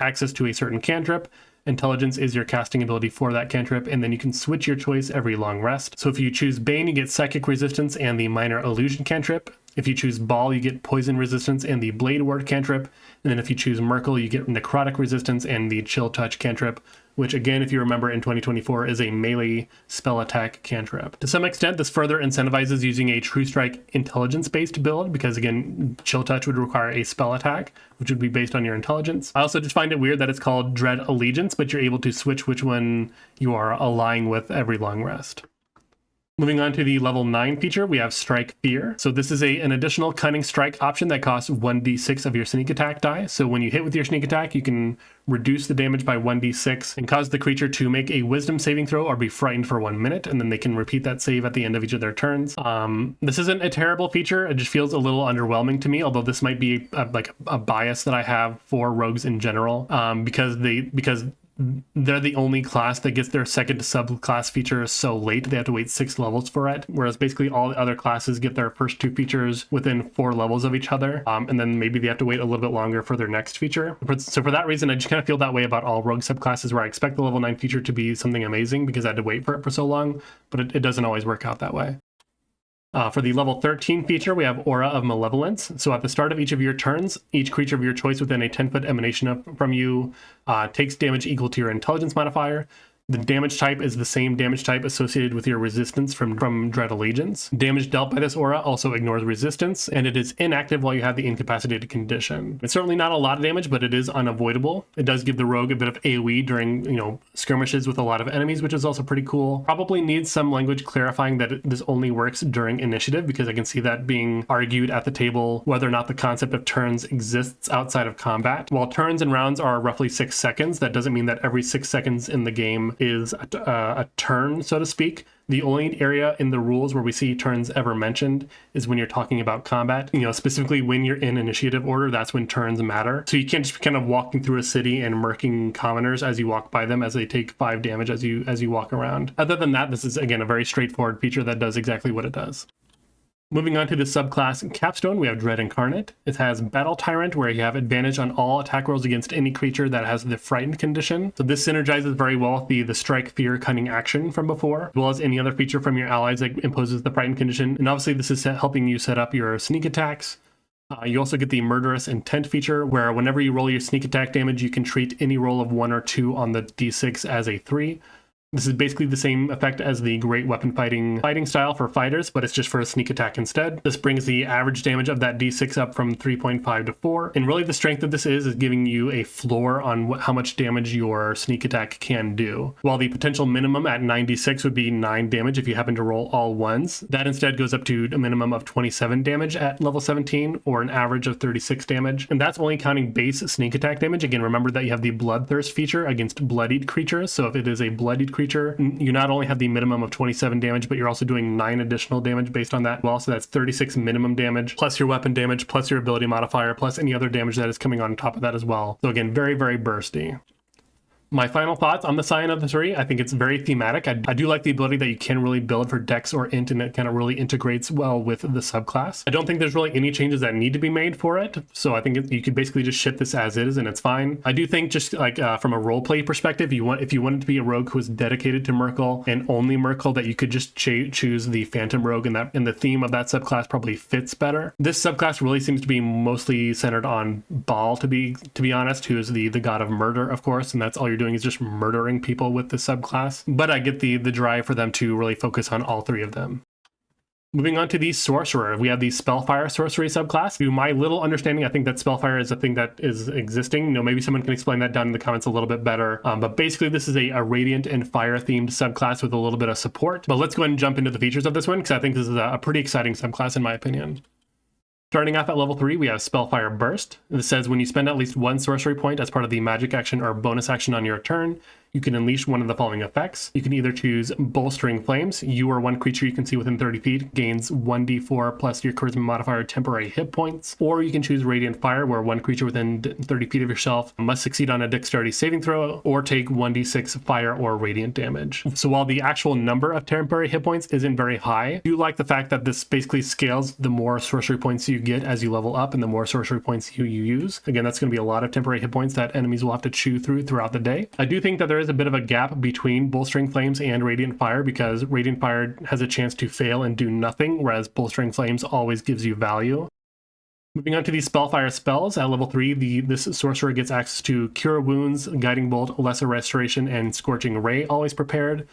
access to a certain cantrip. Intelligence is your casting ability for that cantrip, and then you can switch your choice every long rest. So if you choose Bane, you get Psychic Resistance and the Minor Illusion cantrip. If you choose Ball, you get Poison Resistance and the Blade Ward cantrip. And then if you choose Merkel, you get Necrotic Resistance and the Chill Touch cantrip, which again, if you remember in 2024, is a melee spell attack cantrip. To some extent, this further incentivizes using a True Strike intelligence-based build, because again, Chill Touch would require a spell attack, which would be based on your intelligence. I also just find it weird that it's called Dread Allegiance, but you're able to switch which one you are aligning with every long rest. Moving on to the level 9 feature, we have Strike Fear. So this is an additional Cunning Strike option that costs 1d6 of your sneak attack die. So when you hit with your sneak attack, you can reduce the damage by 1d6 and cause the creature to make a wisdom saving throw or be frightened for 1 minute, and then they can repeat that save at the end of each of their turns. This isn't a terrible feature. It just feels a little underwhelming to me, although this might be a bias that I have for rogues in general, because they're the only class that gets their second subclass feature so late. They have to wait 6 levels for it, whereas basically all the other classes get their first 2 features within 4 levels of each other, and then maybe they have to wait a little bit longer for their next feature. So for that reason, I just kind of feel that way about all rogue subclasses, where I expect the level 9 feature to be something amazing because I had to wait for it for so long, but it doesn't always work out that way. For the level 13 feature, we have Aura of Malevolence. So at the start of each of your turns, each creature of your choice within a 10-foot emanation from you takes damage equal to your intelligence modifier. The damage type is the same damage type associated with your resistance from Dread Allegiance. Damage dealt by this aura also ignores resistance, and it is inactive while you have the incapacitated condition. It's certainly not a lot of damage, but it is unavoidable. It does give the rogue a bit of AoE during, skirmishes with a lot of enemies, which is also pretty cool. Probably needs some language clarifying that this only works during initiative, because I can see that being argued at the table whether or not the concept of turns exists outside of combat. While turns and rounds are roughly 6 seconds, that doesn't mean that every 6 seconds in the game is a turn, so to speak. The only area in the rules where we see turns ever mentioned is when you're talking about combat. Specifically when you're in initiative order, that's when turns matter. So you can't just be kind of walking through a city and murking commoners as you walk by them, as they take 5 damage as you walk around. Other than that, this is again a very straightforward feature that does exactly what it does. Moving on to the subclass Capstone, we have Dread Incarnate. It has Battle Tyrant, where you have advantage on all attack rolls against any creature that has the Frightened condition. So this synergizes very well with the Strike, Fear, Cunning action from before, as well as any other feature from your allies that imposes the Frightened condition. And obviously this is helping you set up your sneak attacks. You also get the Murderous Intent feature, where whenever you roll your sneak attack damage, you can treat any roll of 1 or 2 on the d6 as a 3. This is basically the same effect as the Great Weapon fighting style for fighters, but it's just for a sneak attack instead. This brings the average damage of that d6 up from 3.5 to 4. And really the strength of this is giving you a floor on how much damage your sneak attack can do. While the potential minimum at 96 would be 9 damage if you happen to roll all ones, that instead goes up to a minimum of 27 damage at level 17, or an average of 36 damage. And that's only counting base sneak attack damage. Again, remember that you have the Bloodthirst feature against bloodied creatures. So if it is a bloodied creature, you not only have the minimum of 27 damage, but you're also doing 9 additional damage based on that. Well, so that's 36 minimum damage, plus your weapon damage, plus your ability modifier, plus any other damage that is coming on top of that as well. So again, very, very bursty. My final thoughts on the Scion of the 3, I think it's very thematic. I do like the ability that you can really build for Dex or Int, and it kind of really integrates well with the subclass. I don't think there's really any changes that need to be made for it, so I think you could basically just ship this as is and it's fine. I do think just like from a roleplay perspective, if you wanted to be a rogue who is dedicated to Merkle and only Merkle, that you could just choose the Phantom Rogue, and the theme of that subclass probably fits better. This subclass really seems to be mostly centered on Baal, to be honest, who is the god of murder, of course, and that's all you're doing is just murdering people with the subclass. But I get the drive for them to really focus on all 3 of them. Moving on to the Sorcerer, we have the Spellfire Sorcery subclass. To my little understanding, I think that Spellfire is a thing that is existing. Maybe someone can explain that down in the comments a little bit better. But basically, this is a Radiant and Fire-themed subclass with a little bit of support. But let's go ahead and jump into the features of this one, because I think this is a pretty exciting subclass in my opinion. Starting off at level 3, we have Spellfire Burst. This says when you spend at least 1 sorcery point as part of the magic action or bonus action on your turn, you can unleash one of the following effects. You can either choose Bolstering Flames. You or one creature you can see within 30 feet gains 1d4 plus your charisma modifier temporary hit points. Or you can choose Radiant Fire, where one creature within 30 feet of yourself must succeed on a dexterity saving throw or take 1d6 fire or radiant damage. So while the actual number of temporary hit points isn't very high, I do like the fact that this basically scales the more sorcery points you get as you level up and the more sorcery points you use. Again, that's going to be a lot of temporary hit points that enemies will have to chew through throughout the day. I do think that there is a bit of a gap between Bolstering Flames and Radiant Fire, because Radiant Fire has a chance to fail and do nothing, whereas Bolstering Flames always gives you value. Moving on to the Spellfire spells, at level 3, this Sorcerer gets access to Cure Wounds, Guiding Bolt, Lesser Restoration, and Scorching Ray, always prepared.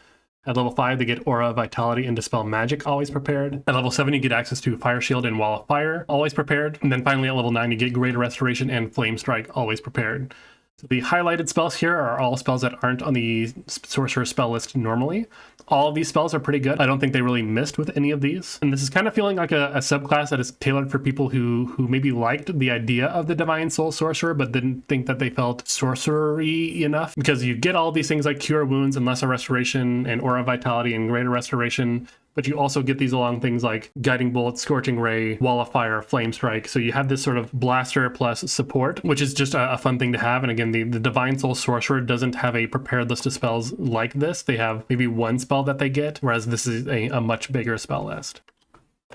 At level 5, they get Aura of Vitality and Dispel Magic, always prepared. At level 7, you get access to Fire Shield and Wall of Fire, always prepared. And then finally at level 9, you get Greater Restoration and Flame Strike, always prepared. So the highlighted spells here are all spells that aren't on the Sorcerer spell list normally. All of these spells are pretty good. I don't think they really missed with any of these. And this is kind of feeling like a subclass that is tailored for people who maybe liked the idea of the Divine Soul Sorcerer, but didn't think that they felt sorcery enough. Because you get all these things like Cure Wounds and Lesser Restoration and Aura of Vitality and Greater Restoration, but you also get these along things like Guiding Bolt, Scorching Ray, Wall of Fire, Flame Strike. So you have this sort of blaster plus support, which is just a fun thing to have. And again, the Divine Soul Sorcerer doesn't have a prepared list of spells like this. They have maybe one spell that they get, whereas this is a much bigger spell list.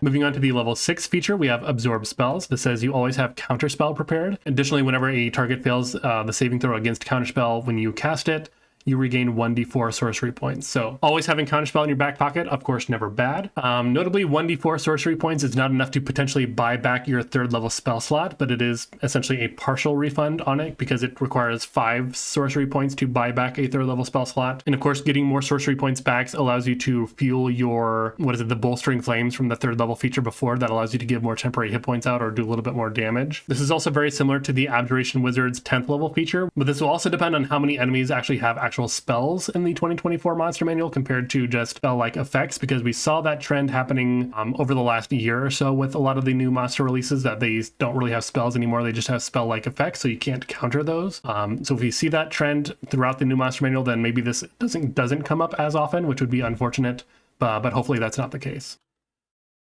Moving on to the level 6 feature, we have Absorb Spells. This says you always have Counterspell prepared. Additionally, whenever a target fails the saving throw against Counterspell when you cast it, you regain 1d4 sorcery points. So always having Counterspell in your back pocket, of course, never bad. Notably, 1d4 sorcery points is not enough to potentially buy back your 3rd level spell slot, but it is essentially a partial refund on it because it requires 5 sorcery points to buy back a 3rd level spell slot. And of course, getting more sorcery points back allows you to fuel your, the Bolstering Flames from the 3rd level feature before. That allows you to give more temporary hit points out or do a little bit more damage. This is also very similar to the Abjuration Wizard's 10th level feature, but this will also depend on how many enemies actually have actual spells in the 2024 Monster Manual compared to just spell-like effects, because we saw that trend happening over the last year or so with a lot of the new monster releases, that they don't really have spells anymore. They just have spell-like effects, so you can't counter those. So if you see that trend throughout the new Monster Manual, then maybe this doesn't come up as often, which would be unfortunate, but hopefully that's not the case.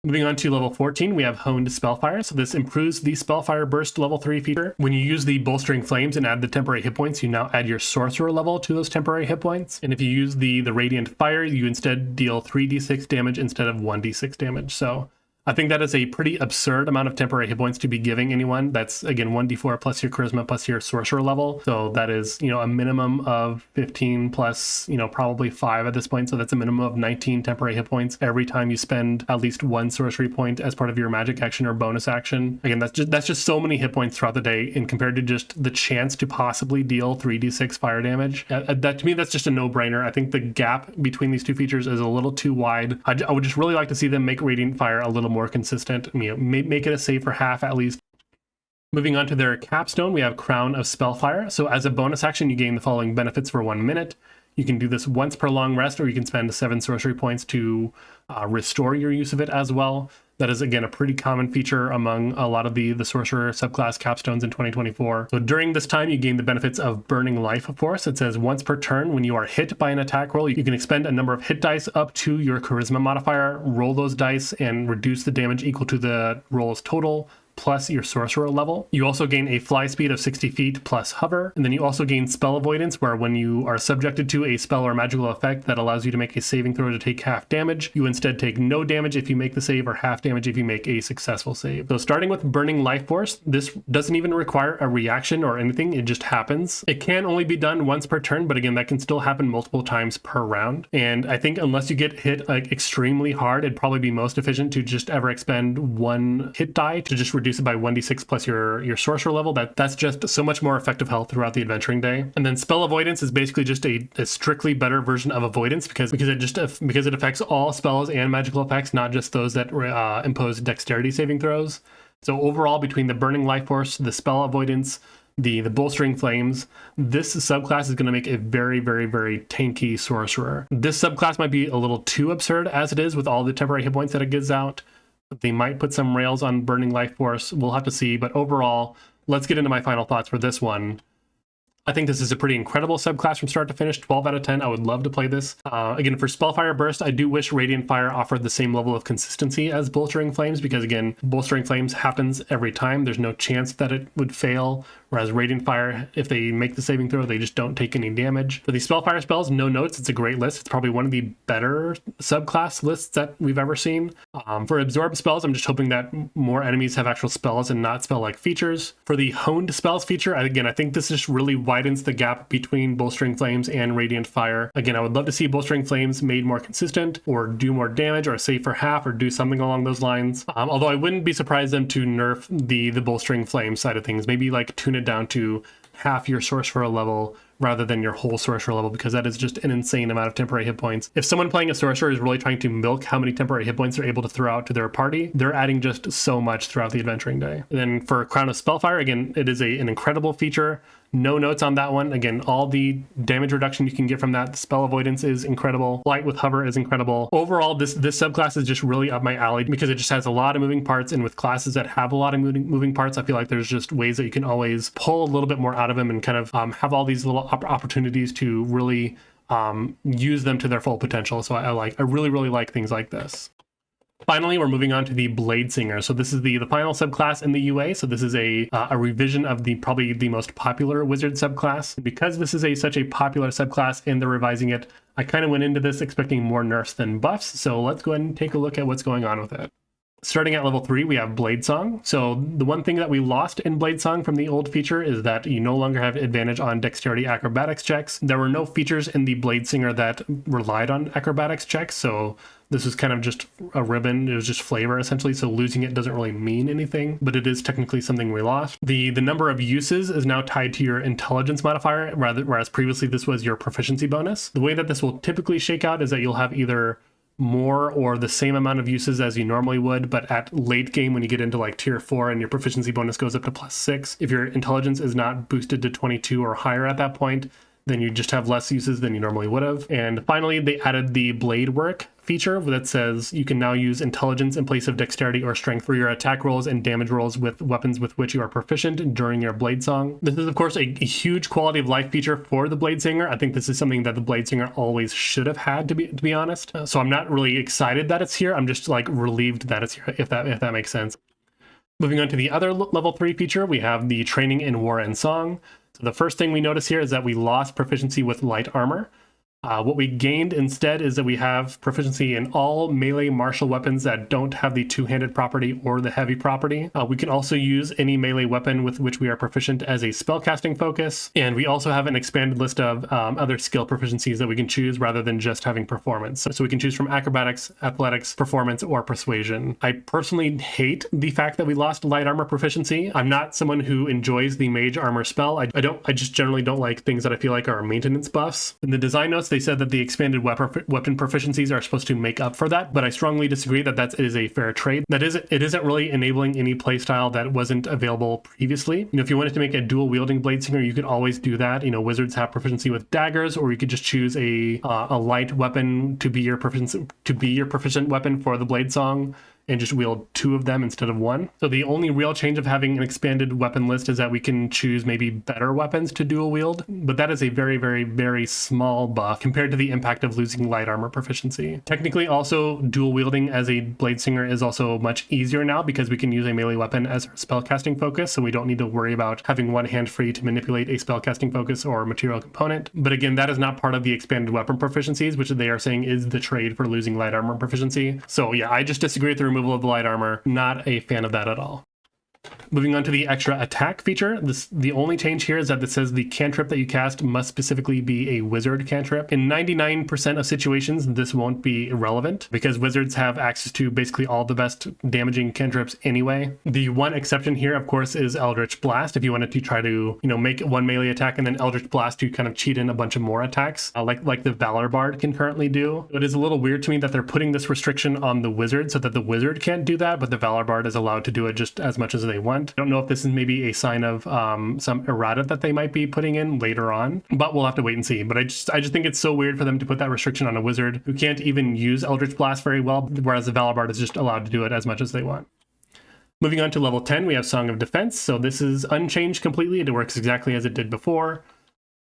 Moving on to level 14, we have Honed Spellfire. So this improves the Spellfire Burst level 3 feature. When you use the Bolstering Flames and add the temporary hit points, you now add your Sorcerer level to those temporary hit points. And if you use the Radiant Fire, you instead deal 3d6 damage instead of 1d6 damage. So I think that is a pretty absurd amount of temporary hit points to be giving anyone. That's, again, 1d4 plus your charisma plus your sorcerer level. So that is, a minimum of 15 plus, probably 5 at this point. So that's a minimum of 19 temporary hit points every time you spend at least one sorcery point as part of your magic action or bonus action. Again, that's just so many hit points throughout the day, and compared to just the chance to possibly deal 3d6 fire damage, that to me, that's just a no-brainer. I think the gap between these two features is a little too wide. I would just really like to see them make Radiant Fire a little more consistent, make it a save for half at least. Moving on to their capstone, we have Crown of Spellfire. So as a bonus action, you gain the following benefits for 1 minute. You can do this once per long rest, or you can spend 7 sorcery points to restore your use of it as well. That is, again, a pretty common feature among a lot of the Sorcerer subclass capstones in 2024. So during this time, you gain the benefits of Burning Life Force. It says once per turn, when you are hit by an attack roll, you can expend a number of hit dice up to your Charisma modifier, roll those dice, and reduce the damage equal to the roll's total, plus your sorcerer level. You also gain a fly speed of 60 feet plus hover, and then you also gain spell avoidance, where when you are subjected to a spell or magical effect that allows you to make a saving throw to take half damage, you instead take no damage if you make the save or half damage if you make a successful save. So starting with Burning Life Force, this doesn't even require a reaction or anything, it just happens. It can only be done once per turn, but again, that can still happen multiple times per round. And I think unless you get hit extremely hard, it'd probably be most efficient to just ever expend 1 hit die to just reduce it by 1d6 plus your sorcerer level. That's just so much more effective health throughout the adventuring day. And then spell avoidance is basically just a strictly better version of avoidance because it affects all spells and magical effects, not just those that impose dexterity saving throws. So overall, between the Burning Life Force, the spell avoidance, the Bolstering Flames, this subclass is going to make a very, very, very tanky sorcerer. This subclass might be a little too absurd as it is with all the temporary hit points that it gives out. They might put some rails on Burning Life Force. We'll have to see. But overall, let's get into my final thoughts for this one. I think this is a pretty incredible subclass from start to finish. 12 out of 10. I would love to play this. Again, for Spellfire Burst, I do wish Radiant Fire offered the same level of consistency as Bolstering Flames, because again, Bolstering Flames happens every time. There's no chance that it would fail. Whereas Radiant Fire, if they make the saving throw, they just don't take any damage. For the Spellfire spells, no notes. It's a great list. It's probably one of the better subclass lists that we've ever seen. For Absorb spells, I'm just hoping that more enemies have actual spells and not spell-like features. For the Honed Spells feature, again, I think this just really widens the gap between Bolstering Flames and Radiant Fire. Again, I would love to see Bolstering Flames made more consistent, or do more damage, or save for half, or do something along those lines. Although I wouldn't be surprised them to nerf the Bolstering Flames side of things. Maybe like tune it down to half your sorcerer level rather than your whole sorcerer level, because that is just an insane amount of temporary hit points. If someone playing a sorcerer is really trying to milk how many temporary hit points they're able to throw out to their party, they're adding just so much throughout the adventuring day. And then for Crown of Spellfire, again, it is an incredible feature. No notes on that one. Again, all the damage reduction you can get from that. The spell avoidance is incredible. Flight with hover is incredible. Overall, this subclass is just really up my alley because it just has a lot of moving parts, and with classes that have a lot of moving parts, I feel like there's just ways that you can always pull a little bit more out of them and kind of have all these little opportunities to really use them to their full potential. So I really, really like things like this. Finally, we're moving on to the Bladesinger. So this is the final subclass in the UA. So this is a revision of probably the most popular wizard subclass. Because this is such a popular subclass and they're revising it, I kind of went into this expecting more nerfs than buffs. So let's go ahead and take a look at what's going on with it. Starting at level 3, we have Bladesong. So the one thing that we lost in Bladesong from the old feature is that you no longer have advantage on dexterity acrobatics checks. There were no features in the Bladesinger that relied on acrobatics checks, so this is kind of just a ribbon. It was just flavor, essentially, so losing it doesn't really mean anything, but it is technically something we lost. The number of uses is now tied to your intelligence modifier, whereas previously this was your proficiency bonus. The way that this will typically shake out is that you'll have either more or the same amount of uses as you normally would, but at late game when you get into like tier 4 and your proficiency bonus goes up to +6, if your intelligence is not boosted to 22 or higher at that point, then you just have less uses than you normally would have. And finally, they added the blade work feature that says you can now use intelligence in place of dexterity or strength for your attack rolls and damage rolls with weapons with which you are proficient during your Bladesong. This is, of course, a huge quality of life feature for the Bladesinger. I think this is something that the Bladesinger always should have had, to be honest. So I'm not really excited that it's here. I'm just like relieved that it's here, if that makes sense. Moving on to the other level 3 feature, we have the training in War and Song. So the first thing we notice here is that we lost proficiency with light armor. What we gained instead is that we have proficiency in all melee martial weapons that don't have the two-handed property or the heavy property. We can also use any melee weapon with which we are proficient as a spellcasting focus, and we also have an expanded list of other skill proficiencies that we can choose rather than just having performance. So we can choose from acrobatics, athletics, performance, or persuasion. I personally hate the fact that we lost light armor proficiency. I'm not someone who enjoys the mage armor spell. I just generally don't like things that I feel like are maintenance buffs. In the design notes, they said that the expanded weapon proficiencies are supposed to make up for that, but I strongly disagree that is a fair trade. It isn't really enabling any playstyle that wasn't available previously. If you wanted to make a dual wielding Bladesinger, you could always do that. Wizards have proficiency with daggers, or you could just choose a light weapon to be your proficient weapon for the blade song, and just wield 2 of them instead of 1. So the only real change of having an expanded weapon list is that we can choose maybe better weapons to dual wield, but that is a very, very, very small buff compared to the impact of losing light armor proficiency. Technically, also dual wielding as a Bladesinger is also much easier now because we can use a melee weapon as our spellcasting focus, so we don't need to worry about having one hand free to manipulate a spellcasting focus or material component. But again, that is not part of the expanded weapon proficiencies, which they are saying is the trade for losing light armor proficiency. So yeah, I just disagree with the removal of the light armor. Not a fan of that at all. Moving on to the extra attack feature, the only change here is that it says the cantrip that you cast must specifically be a wizard cantrip. In 99% of situations, this won't be irrelevant because wizards have access to basically all the best damaging cantrips anyway. The one exception here, of course, is Eldritch Blast. If you wanted to try to, make one melee attack and then Eldritch Blast to kind of cheat in a bunch of more attacks, like the Valor Bard can currently do. It is a little weird to me that they're putting this restriction on the wizard so that the wizard can't do that, but the Valor Bard is allowed to do it just as much as they want. I don't know if this is maybe a sign of some errata that they might be putting in later on, but we'll have to wait and see. But I just think it's so weird for them to put that restriction on a wizard who can't even use Eldritch Blast very well, whereas the Valor Bard is just allowed to do it as much as they want. Moving on to level 10, we have Song of Defense. So this is unchanged completely. It works exactly as it did before.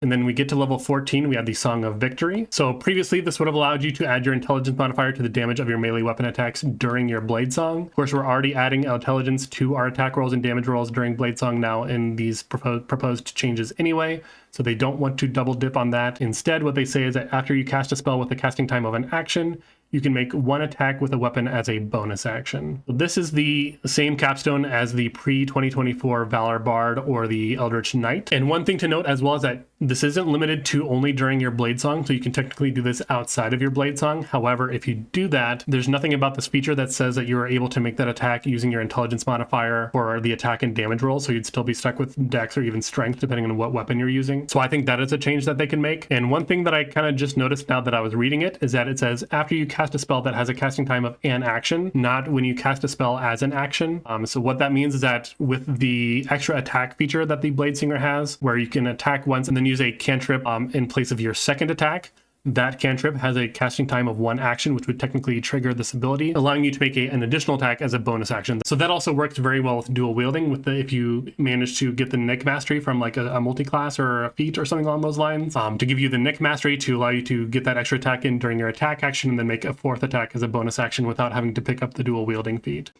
And then we get to level 14, we have the Song of Victory. So previously, this would have allowed you to add your intelligence modifier to the damage of your melee weapon attacks during your blade song. Of course, we're already adding intelligence to our attack rolls and damage rolls during blade song now in these proposed changes anyway. So they don't want to double dip on that. Instead, what they say is that after you cast a spell with the casting time of an action, you can make one attack with a weapon as a bonus action. This is the same capstone as the pre-2024 Valor Bard or the Eldritch Knight. And one thing to note as well is that this isn't limited to only during your blade song, so you can technically do this outside of your blade song. However, if you do that, there's nothing about this feature that says that you're able to make that attack using your intelligence modifier for the attack and damage roll, so you'd still be stuck with dex or even strength depending on what weapon you're using. So I think that is a change that they can make. And one thing that I kind of just noticed now that I was reading it is that it says after you cast a spell that has a casting time of an action, not when you cast a spell as an action. So what that means is that with the extra attack feature that the Bladesinger has, where you can attack once and then use a cantrip in place of your second attack, that cantrip has a casting time of 1 action, which would technically trigger this ability, allowing you to make an additional attack as a bonus action. So that also works very well with dual wielding, if you manage to get the Nick Mastery from like a multi-class or a feat or something along those lines, to give you the Nick Mastery to allow you to get that extra attack in during your attack action and then make a 4th attack as a bonus action without having to pick up the dual wielding feat.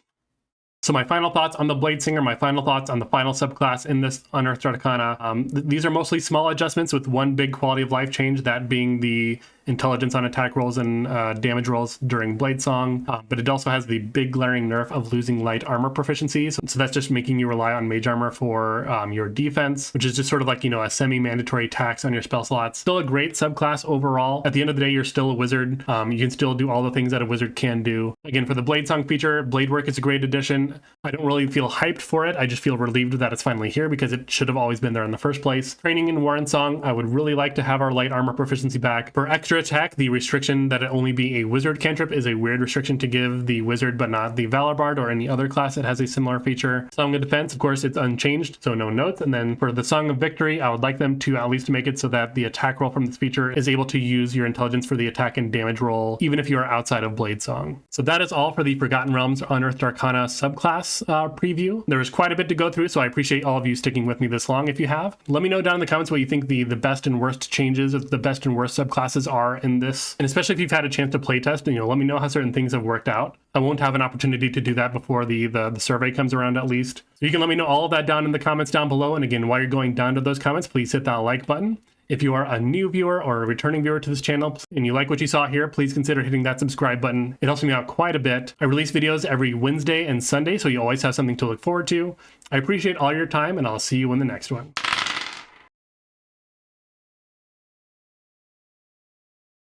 So my final thoughts on the Bladesinger, my final thoughts on the final subclass in this Unearthed Arcana. These are mostly small adjustments with one big quality of life change, that being the intelligence on attack rolls and damage rolls during blade song, but it also has the big glaring nerf of losing light armor proficiencies. So that's just making you rely on mage armor for your defense, which is just sort of like, a semi-mandatory tax on your spell slots. Still a great subclass overall. At the end of the day, you're still a wizard. You can still do all the things that a wizard can do. Again, for the blade song feature, blade work is a great addition. I don't really feel hyped for it. I just feel relieved that it's finally here because it should have always been there in the first place. Training in War and Song, I would really like to have our light armor proficiency back. For extra attack, the restriction that it only be a wizard cantrip is a weird restriction to give the wizard but not the Valor Bard or any other class that has a similar feature. Song of Defense, of course, it's unchanged, so no notes. And then for the Song of Victory, I would like them to at least make it so that the attack roll from this feature is able to use your intelligence for the attack and damage roll, even if you are outside of blade song. So that is all for the Forgotten Realms Unearthed Arcana subclass preview. There is quite a bit to go through, so I appreciate all of you sticking with me this long if you have. Let me know down in the comments what you think the best and worst changes of the best and worst subclasses are in this, and especially if you've had a chance to playtest, let me know how certain things have worked out. I won't have an opportunity to do that before the survey comes around at least. So you can let me know all of that down in the comments down below, and again, while you're going down to those comments, please hit that like button. If you are a new viewer or a returning viewer to this channel and you like what you saw here, please consider hitting that subscribe button. It helps me out quite a bit. I release videos every Wednesday and Sunday, so you always have something to look forward to. I appreciate all your time, and I'll see you in the next one.